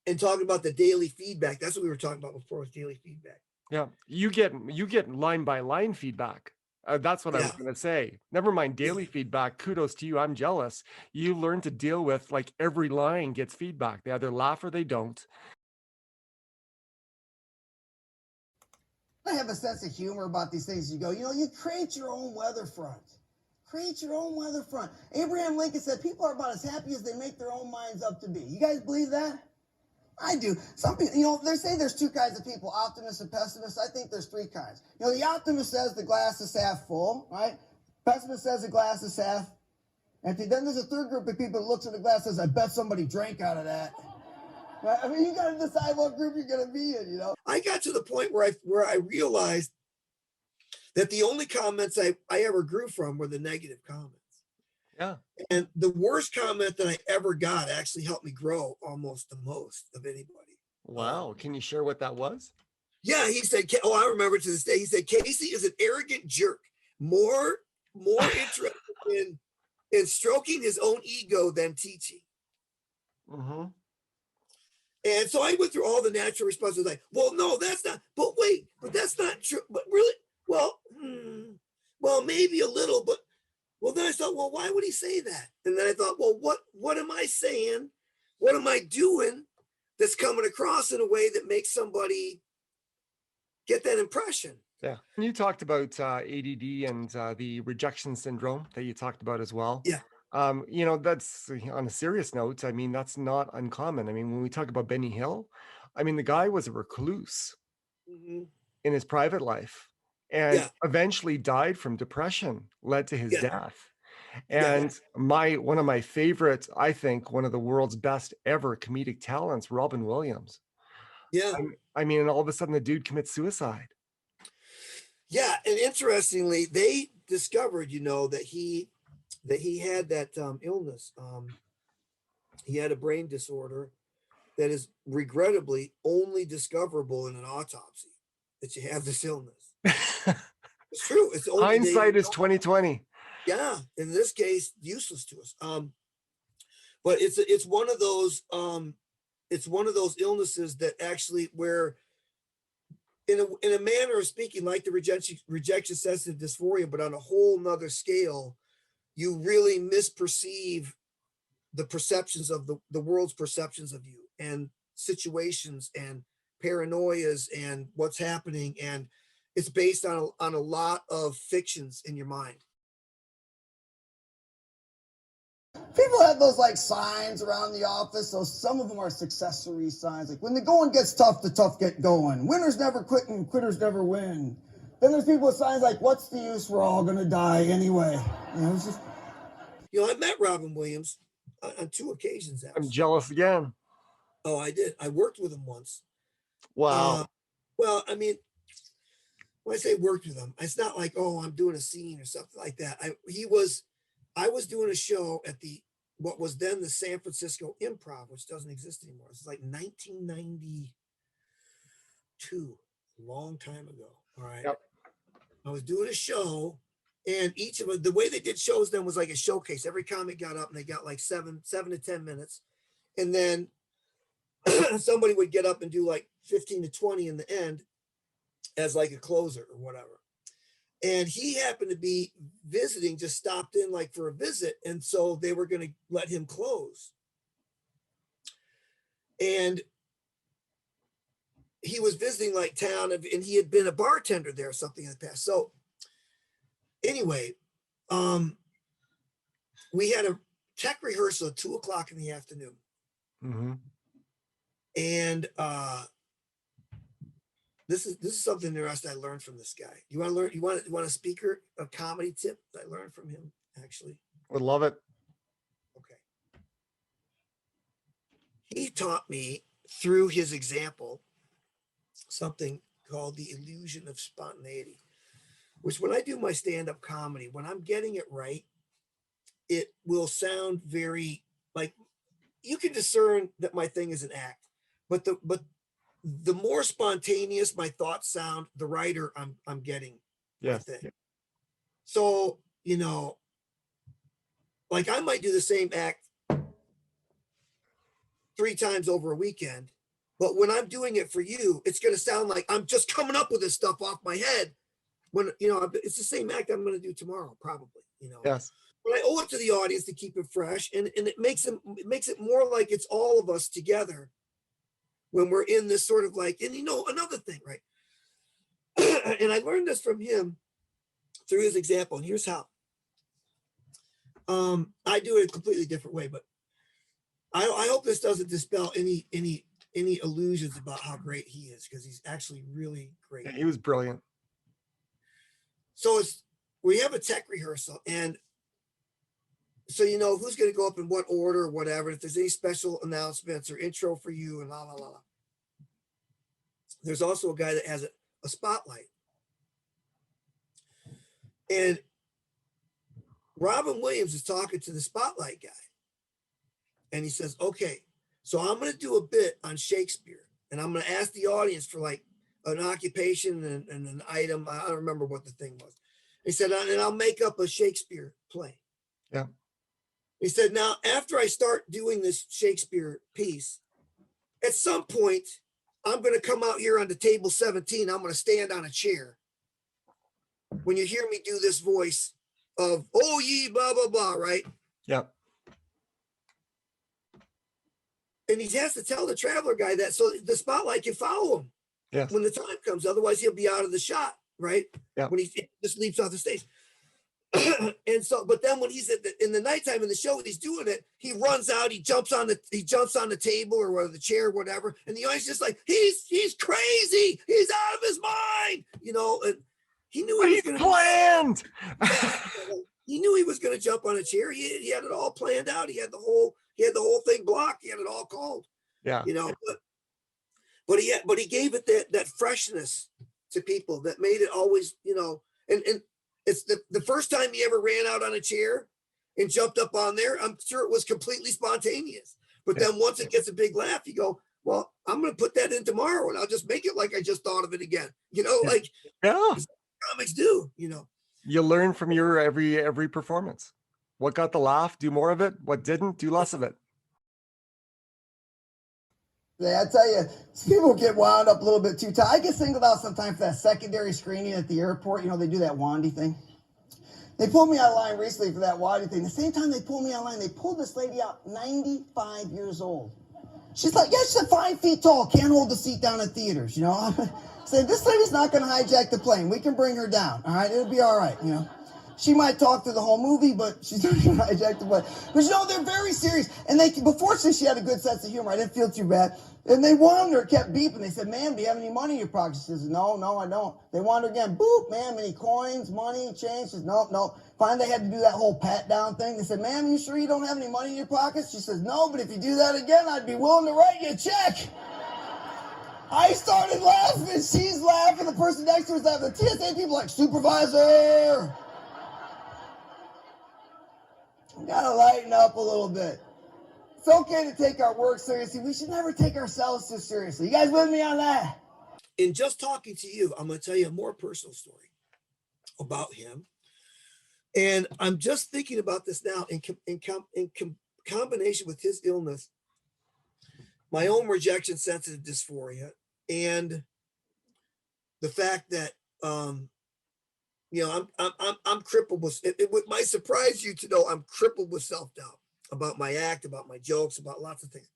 and talking about the daily feedback. That's what we were talking about before, was daily feedback. Yeah, you get line by line feedback. That's what I was Yeah. going to say. Never mind Yeah. daily feedback. Kudos to you. I'm jealous. You learn to deal with, like, every line gets feedback. They either laugh or they don't. I have a sense of humor about these things. You go, you create your own weather front. Create your own weather front. Abraham Lincoln said people are about as happy as they make their own minds up to be. You guys believe that? I do. Some people, they say there's two kinds of people, optimists and pessimists. I think there's three kinds. The optimist says the glass is half full, right? Pessimist says the glass is half empty. Then there's a third group of people that looks at the glass and says, I bet somebody drank out of that. Right? I mean, you got to decide what group you're going to be in, I got to the point where I realized that the only comments I ever grew from were the negative comments. Yeah. And the worst comment that I ever got actually helped me grow almost the most of anybody. Wow. Can you share what that was? Yeah, he said, oh, I remember to this day. He said, Casey is an arrogant jerk, more interested in stroking his own ego than teaching. Mm-hmm. And so I went through all the natural responses, like, well, no, that's not, but wait, but that's not true. But really, well, maybe a little, but well, then I thought, well, why would he say that? And then I thought, well, what am I saying? What am I doing that's coming across in a way that makes somebody get that impression? Yeah. And you talked about ADD and the rejection syndrome that you talked about as well. Yeah. That's on a serious note. I mean, that's not uncommon. I mean, when we talk about Benny Hill, I mean, the guy was a recluse Mm-hmm. in his private life and Yeah. eventually died from depression, led to his Yeah. death. Yeah. And one of my favorites, I think, one of the world's best ever comedic talents, Robin Williams. Yeah. I mean, and all of a sudden the dude commits suicide. Yeah. And interestingly, they discovered, that he had that illness. He had a brain disorder that is regrettably only discoverable in an autopsy, that you have this illness. It's true. It's only Hindsight is 2020. Yeah, in this case, useless to us. But it's one of those illnesses that actually, where in a manner of speaking, like the rejection sensitive dysphoria, but on a whole nother scale, you really misperceive the perceptions of the world's perceptions of you and situations and paranoias and what's happening, and it's based on a lot of fictions in your mind. People have those signs around the office. So some of them are successory signs. Like, when the going gets tough, the tough get going. Winners never quit and quitters never win. Then there's people with signs like, what's the use? We're all going to die anyway. It's just... I met Robin Williams on 2 occasions. Actually. I'm jealous again. Oh, I did. I worked with him once. Wow. Well, I mean, when I say worked with him, it's not like, oh, I'm doing a scene or something like that. I was doing a show at what was then the San Francisco Improv, which doesn't exist anymore. It's like 1992, a long time ago. All right. Yep. I was doing a show, and each of them, the way they did shows then was like a showcase. Every comic got up and they got like 7 to 10 minutes. And then somebody would get up and do like 15 to 20 in the end as like a closer or whatever. And he happened to be visiting, just stopped in like for a visit. And so they were going to let him close. And he was visiting like town, and he had been a bartender there or something in the past. So anyway, we had a tech rehearsal at 2:00 in the afternoon. Mm-hmm. And this is something interesting I learned from this guy. You want to learn? You want a comedy tip that I learned from him, actually? Would love it. Okay. He taught me through his example something called the illusion of spontaneity, which when I do my stand-up comedy, when I'm getting it right, it will sound very like you can discern that my thing is an act, but the more spontaneous my thoughts sound, the righter I'm getting. Yes. My thing. So, like I might do the same act 3 times over a weekend, but when I'm doing it for you, it's going to sound like I'm just coming up with this stuff off my head. When, you know, it's the same act I'm going to do tomorrow, probably, you know. Yes. But I owe it to the audience to keep it fresh, and it makes it more like it's all of us together when we're in this sort of like, and you know, another thing, right? And I learned this from him through his example, and here's how. I do it a completely different way, but I hope this doesn't dispel any illusions about how great he is, because he's actually really great. Yeah, he was brilliant. So we have a tech rehearsal, and so you know who's going to go up in what order or whatever. If there's any special announcements or intro for you and la la la la. There's also a guy that has a spotlight, and Robin Williams is talking to the spotlight guy, and he says, "Okay, so I'm going to do a bit on Shakespeare, and I'm going to ask the audience for like an occupation and an item. I don't remember what the thing was." He said, "And I'll make up a Shakespeare play." Yeah. He said, "Now, after I start doing this Shakespeare piece, at some point, I'm going to come out here onto table 17. I'm going to stand on a chair. When you hear me do this voice of, oh, ye, blah, blah, blah, right?" Yeah. And he has to tell the traveler guy that so the spotlight can follow him Yes. when the time comes. Otherwise, he'll be out of the shot, right? Yeah. When he just leaps off the stage. And so, but then when he's in the nighttime in the show, he's doing it. He runs out. He jumps on the table or the chair, or whatever. And the audience just like, he's crazy. He's out of his mind, you know. And he knew he was going to planned. He knew he was going to jump on a chair. He had it all planned out. He had the whole thing blocked. He had it all called. Yeah. You know, but he gave it that freshness to people that made it always, you know, and it's the first time he ever ran out on a chair and jumped up on there. I'm sure it was completely spontaneous. But then once it gets a big laugh, you go, well, I'm going to put that in tomorrow and I'll just make it like I just thought of it again. You know, like comics do, you know. You learn from your every performance. What got the laugh, do more of it. What didn't, do less of it. Yeah, I tell you, people get wound up a little bit too tight. I get singled out sometimes for that secondary screening at the airport. You know, they do that wandy thing. They pulled me out of line recently for that wandy thing. The same time they pulled me out of line, they pulled this lady out, 95 years old. She's like, yeah, she's 5 feet tall, can't hold the seat down in theaters, you know. Saying, this lady's not going to hijack the plane. We can bring her down, all right? It'll be all right, you know. She might talk through the whole movie, but she's not going to hijack the plane. But, you know, they're very serious. And fortunately, she had a good sense of humor. I didn't feel too bad. And they wanted her, kept beeping. They said, ma'am, do you have any money in your pocket? She says, no, I don't. They wanted her again. Boop, ma'am, any coins, money, change? She says, no. Finally, they had to do that whole pat down thing. They said, ma'am, you sure you don't have any money in your pockets? She says, no, but if you do that again, I'd be willing to write you a check. I started laughing. She's laughing. The person next to her is laughing. The TSA people like, supervisor. We got to lighten up a little bit. It's okay to take our work seriously. We should never take ourselves too seriously. You guys with me on that? In just talking to you, I'm going to tell you a more personal story about him. And I'm just thinking about this now in combination with his illness, my own rejection sensitive dysphoria, and the fact that, you know, I'm crippled with it might surprise you to know I'm crippled with self-doubt about my act, about my jokes, about lots of things.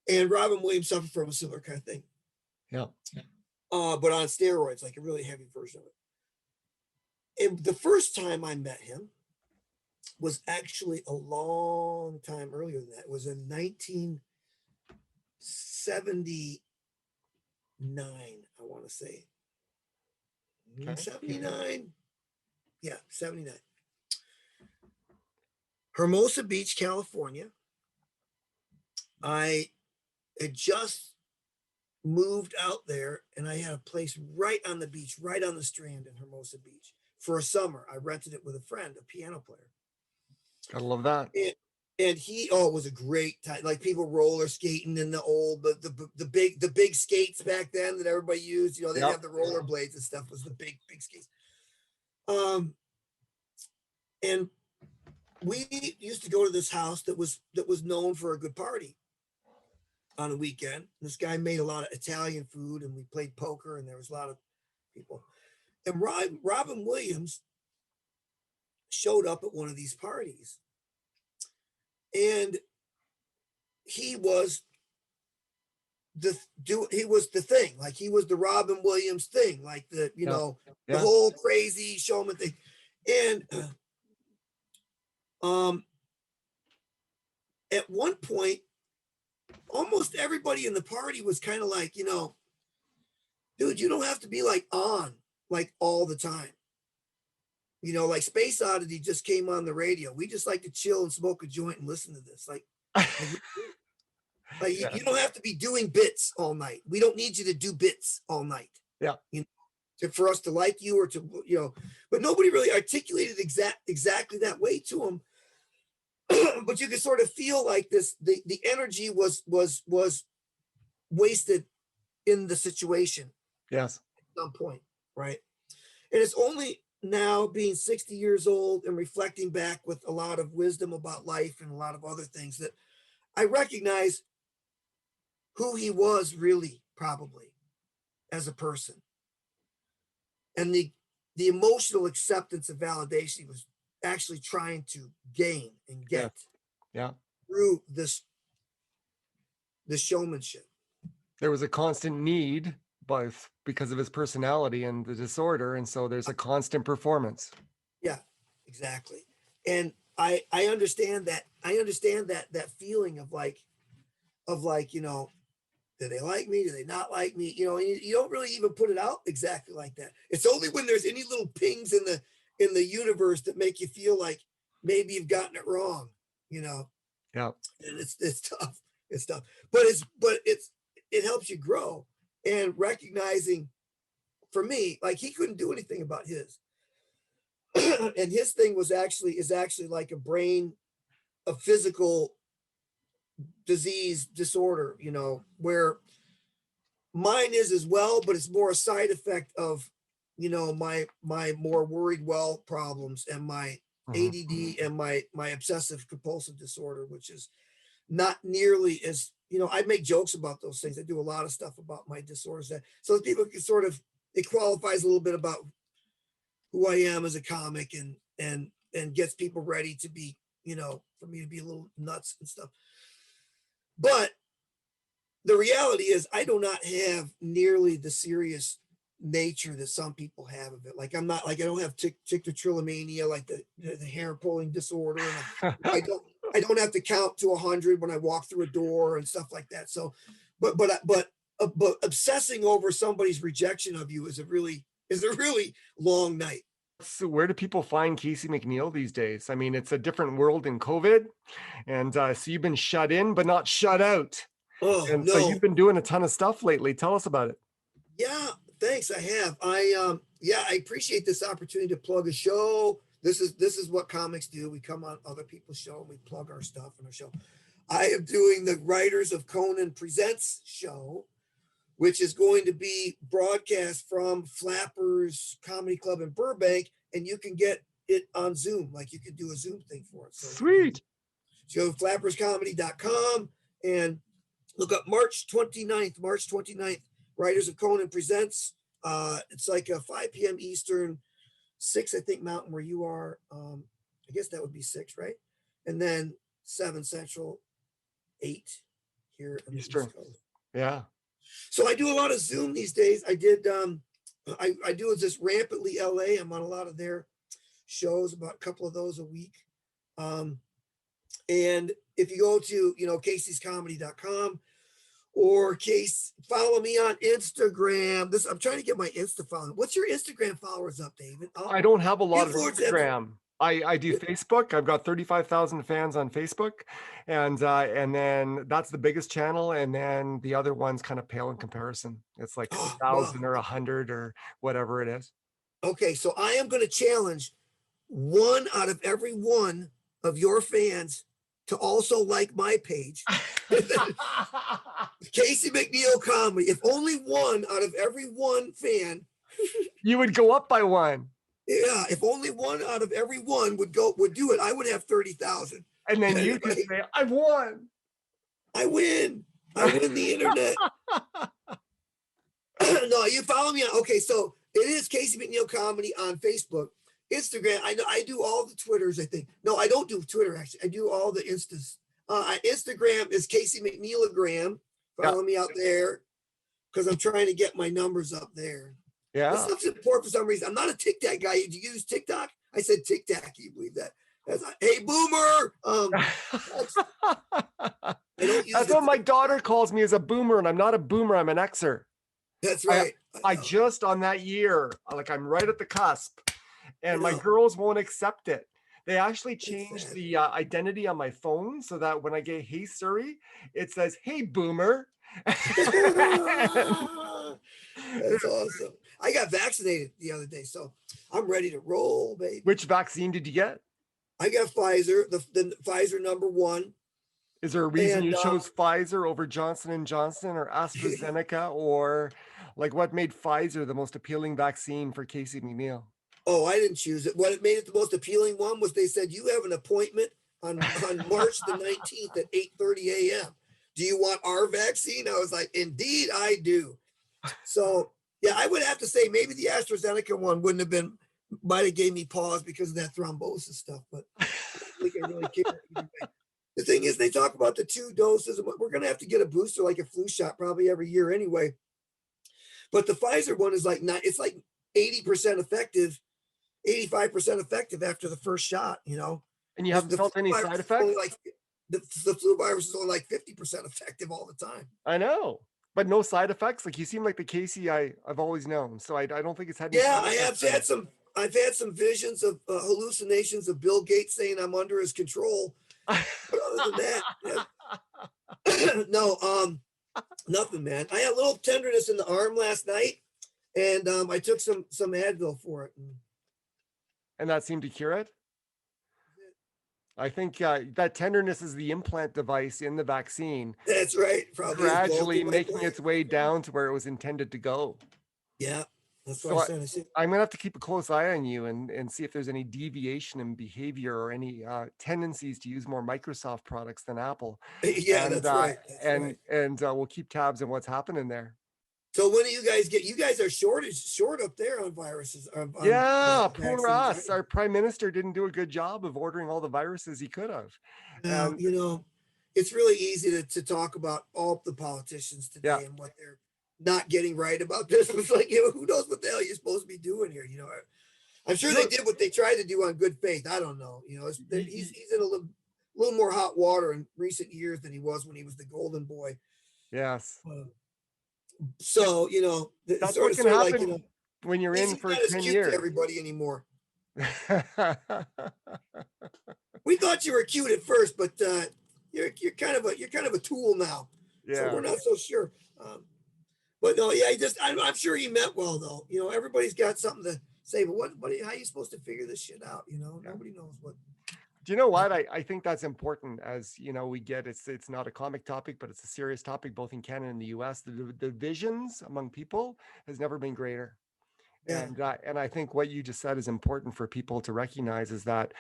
And Robin Williams suffered from a similar kind of thing. Yeah. But on steroids, like a really heavy version of it. And the first time I met him was actually a long time earlier than that. It was in 1979, I want to say. Okay. 79. Yeah, 79. Hermosa Beach, California. I had just moved out there and I had a place right on the beach, right on the strand in Hermosa Beach for a summer. I rented it with a friend, a piano player. Gotta love that. And it was a great time. Like people roller skating in the big skates back then that everybody used. You know, they didn't have the roller blades and stuff. It was the big skates. And we used to go to this house that was known for a good party on a weekend. This guy made a lot of Italian food, and we played poker, and there was a lot of people. And Robin Williams showed up at one of these parties, and he was the thing. Like, he was the Robin Williams thing, like the the whole crazy showman thing. And at one point, almost everybody in the party was kind of like, dude, you don't have to be like on like all the time. Like Space Oddity just came on the radio. We just like to chill and smoke a joint and listen to this. Like you don't have to be doing bits all night. We don't need you to do bits all night. Yeah. For us to like you, or to, but nobody really articulated exactly that way to him. But you could sort of feel like the energy was wasted in the situation. Yes. At some point, right? And it's only now, being 60 years old and reflecting back with a lot of wisdom about life and a lot of other things, that I recognize who he was really, probably, as a person. And the emotional acceptance and validation he was actually trying to gain and get through this showmanship. There was a constant need, both because of his personality and the disorder, and so there's a constant performance. Yeah, exactly. And I understand that. I understand that feeling of like, do they like me? Do they not like me? You don't really even put it out exactly like that. It's only when there's any little pings in the universe that make you feel like maybe you've gotten it wrong, Yeah. And it's tough. It's tough. But it helps you grow. And recognizing, for me, like, he couldn't do anything about his. And his thing is actually like a physical disease disorder, where mine is as well, but it's more a side effect of, my more worried well problems and my ADD and my obsessive compulsive disorder, which is not nearly as, I make jokes about those things. I do a lot of stuff about my disorders, so that people can sort of, it qualifies a little bit about who I am as a comic, and gets people ready to be, for me to be a little nuts and stuff. But the reality is, I do not have nearly the serious nature that some people have of it. Like, I'm not like, I don't have trichotillomania, like the hair pulling disorder. And I don't have to count to 100 when I walk through a door and stuff like that. So, but obsessing over somebody's rejection of you is a really long night. So where do people find Casey Mcneill these days? I mean, it's a different world in COVID, and so you've been shut in, but not shut out. So you've been doing a ton of stuff lately. Tell us about it. Yeah, thanks. I have. I appreciate this opportunity to plug a show. This is what comics do. We come on other people's show and we plug our stuff in our show. I am doing the Writers of Conan Presents show, which is going to be broadcast from Flappers Comedy Club in Burbank, and you can get it on Zoom. Like, you can do a Zoom thing for it. So sweet. So go to flapperscomedy.com and look up March 29th, Writers of Conan Presents. It's like a 5 p.m. Eastern, 6, I think, Mountain, where you are. I guess that would be 6, right? And then 7 Central, 8 here in Eastern. The East Coast. Yeah. So I do a lot of Zoom these days. I did, I do this Rampantly LA. I'm on a lot of their shows, about a couple of those a week. And if you go to, caseyscomedy.com, or follow me on Instagram. I'm trying to get my Insta following. What's your Instagram followers up, David? I don't have a lot of Instagram. I do Facebook. I've got 35,000 fans on Facebook, and then that's the biggest channel, and then the other one's kind of pale in comparison. It's like 1,000 or 100 or whatever it is. Okay, so I am going to challenge one out of every one of your fans to also like my page. Casey Mcneill Comedy. If only one out of every one fan. You would go up by one. Yeah, if only one out of every one would do it, I would have 30,000. And then you could say, "I won." I win. I win the internet. No, you follow me on. Okay, so it is Casey McNeill Comedy on Facebook, Instagram. I know I do all the Twitters. I think no, I don't do Twitter actually. I do all the Instas. Instagram is Casey McNeillagram. Follow me out there because I'm trying to get my numbers up there. Yeah. This stuff's important for some reason. I'm not a TikTok guy. Do you use TikTok? I said TikTok. Can you believe that? Hey, boomer. That's what my daughter calls me, as a boomer, and I'm not a boomer. I'm an Xer. That's right. I just on that year, like I'm right at the cusp, and my girls won't accept it. They actually changed the identity on my phone so that when I get "Hey Siri," it says "Hey Boomer." That's awesome. I got vaccinated the other day, so I'm ready to roll, baby. Which vaccine did you get? I got Pfizer, the Pfizer #1. Is there a reason you chose Pfizer over Johnson & Johnson or AstraZeneca, or like what made Pfizer the most appealing vaccine for Casey McNeill? Oh, I didn't choose it. What made it the most appealing one was they said, you have an appointment on March the 19th at 8:30 a.m. Do you want our vaccine? I was like, indeed, I do. So, yeah, I would have to say maybe the AstraZeneca one might have gave me pause because of that thrombosis stuff, but I don't think I really care either way. The thing is, they talk about the 2 doses. We're going to have to get a booster, like a flu shot, probably every year anyway. But the Pfizer one is it's like 80% effective, 85% effective after the first shot, you know. And you haven't felt any side effects? The flu virus is only like 50% effective all the time. I know, but no side effects. Like you seem like the Casey I've always known. So I don't think it's had. Yeah, I've had some visions of hallucinations of Bill Gates saying I'm under his control. But other than that, yeah. No, nothing, man. I had a little tenderness in the arm last night, and I took some Advil for it. And that seemed to cure it. I think that tenderness is the implant device in the vaccine. That's right. Probably gradually making its way down to where it was intended to go. Yeah. That's what I'm saying. I'm gonna have to keep a close eye on you and see if there's any deviation in behavior or any tendencies to use more Microsoft products than Apple. Yeah, that's right. And we'll keep tabs on what's happening there. So when do you guys get? You guys are short up there on viruses. Yeah, poor us. Right? Our prime minister didn't do a good job of ordering all the viruses he could have. You know, it's really easy to talk about all the politicians today and what they're not getting right about this. It's like, who knows what the hell you're supposed to be doing here? You know, I'm sure they did what they tried to do on good faith. I don't know. You know, he's in a little more hot water in recent years than he was when he was the golden boy. Yes. So, you know, that's what can happen, like, you know, when you're in for 10 years. To everybody anymore. We thought you were cute at first, but you're kind of a tool now. Yeah. So we're not so sure. But no, yeah, I'm sure he meant well though. You know, everybody's got something to say, but how are you supposed to figure this shit out? You know, nobody knows what. Do you know what? I think that's important. As you know, we get it's not a comic topic, but it's a serious topic both in Canada and the US. The divisions among people has never been greater. Yeah. And I think what you just said is important for people to recognize is that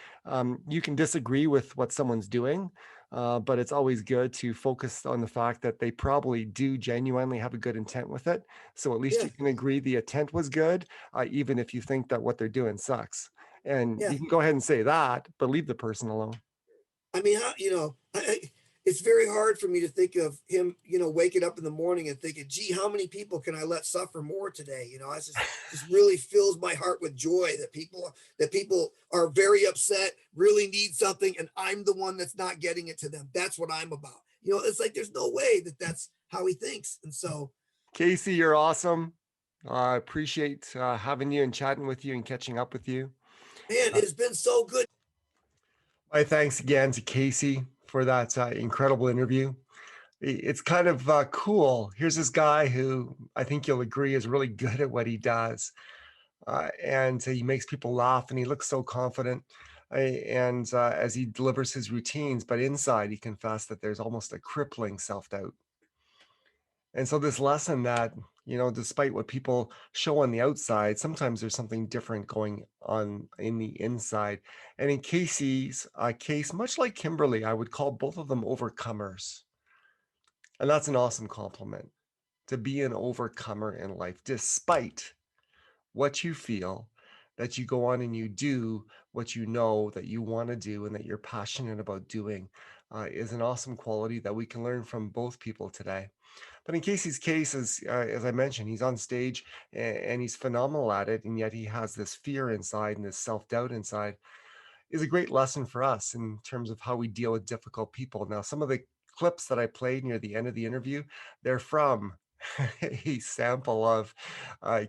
you can disagree with what someone's doing, but it's always good to focus on the fact that they probably do genuinely have a good intent with it. So at least you can agree the intent was good, even if you think that what they're doing sucks. And you can go ahead and say that, but leave the person alone. I mean, it's very hard for me to think of him, waking up in the morning and thinking, gee, how many people can I let suffer more today? You know, it just really fills my heart with joy that people are very upset, really need something, and I'm the one that's not getting it to them. That's what I'm about. You know, it's like there's no way that's how he thinks. And so, Casey, you're awesome. I appreciate having you and chatting with you and catching up with you. Man, it has been so good. My thanks again to Casey for that incredible interview. It's kind of cool. Here's this guy who I think you'll agree is really good at what he does. And he makes people laugh and he looks so confident. As he delivers his routines, but inside he confessed that there's almost a crippling self-doubt. And so this lesson that, despite what people show on the outside, sometimes there's something different going on in the inside. And in Casey's case, much like Kimberly, I would call both of them overcomers. And that's an awesome compliment, to be an overcomer in life, despite what you feel, that you go on and you do what you know that you want to do and that you're passionate about doing, is an awesome quality that we can learn from both people today. But in Casey's case, as I mentioned, he's on stage and he's phenomenal at it, and yet he has this fear inside and this self-doubt inside. Is a great lesson for us in terms of how we deal with difficult people. Now, some of the clips that I played near the end of the interview, they're from a sample of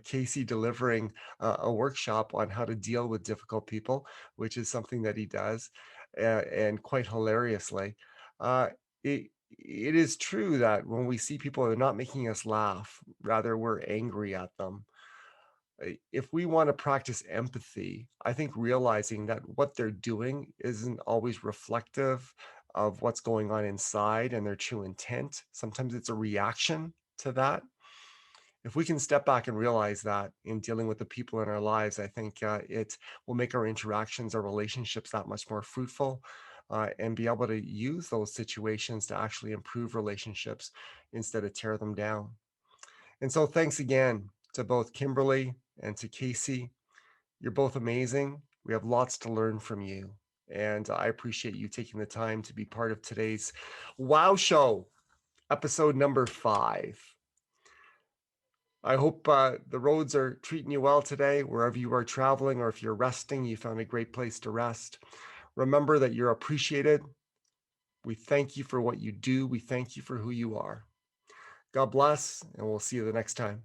Casey delivering a workshop on how to deal with difficult people, which is something that he does, and quite hilariously. Uh, it is true that when we see people that are not making us laugh, rather we're angry at them. If we want to practice empathy, I think realizing that what they're doing isn't always reflective of what's going on inside and their true intent. Sometimes it's a reaction to that. If we can step back and realize that in dealing with the people in our lives, I think it will make our interactions, our relationships that much more fruitful, and be able to use those situations to actually improve relationships instead of tear them down. And so thanks again to both Kimberly and to Casey. You're both amazing. We have lots to learn from you. And I appreciate you taking the time to be part of today's Wow Show, episode number 5. I hope the roads are treating you well today, wherever you are traveling, or if you're resting, you found a great place to rest. Remember that you're appreciated. We thank you for what you do. We thank you for who you are. God bless, and we'll see you the next time.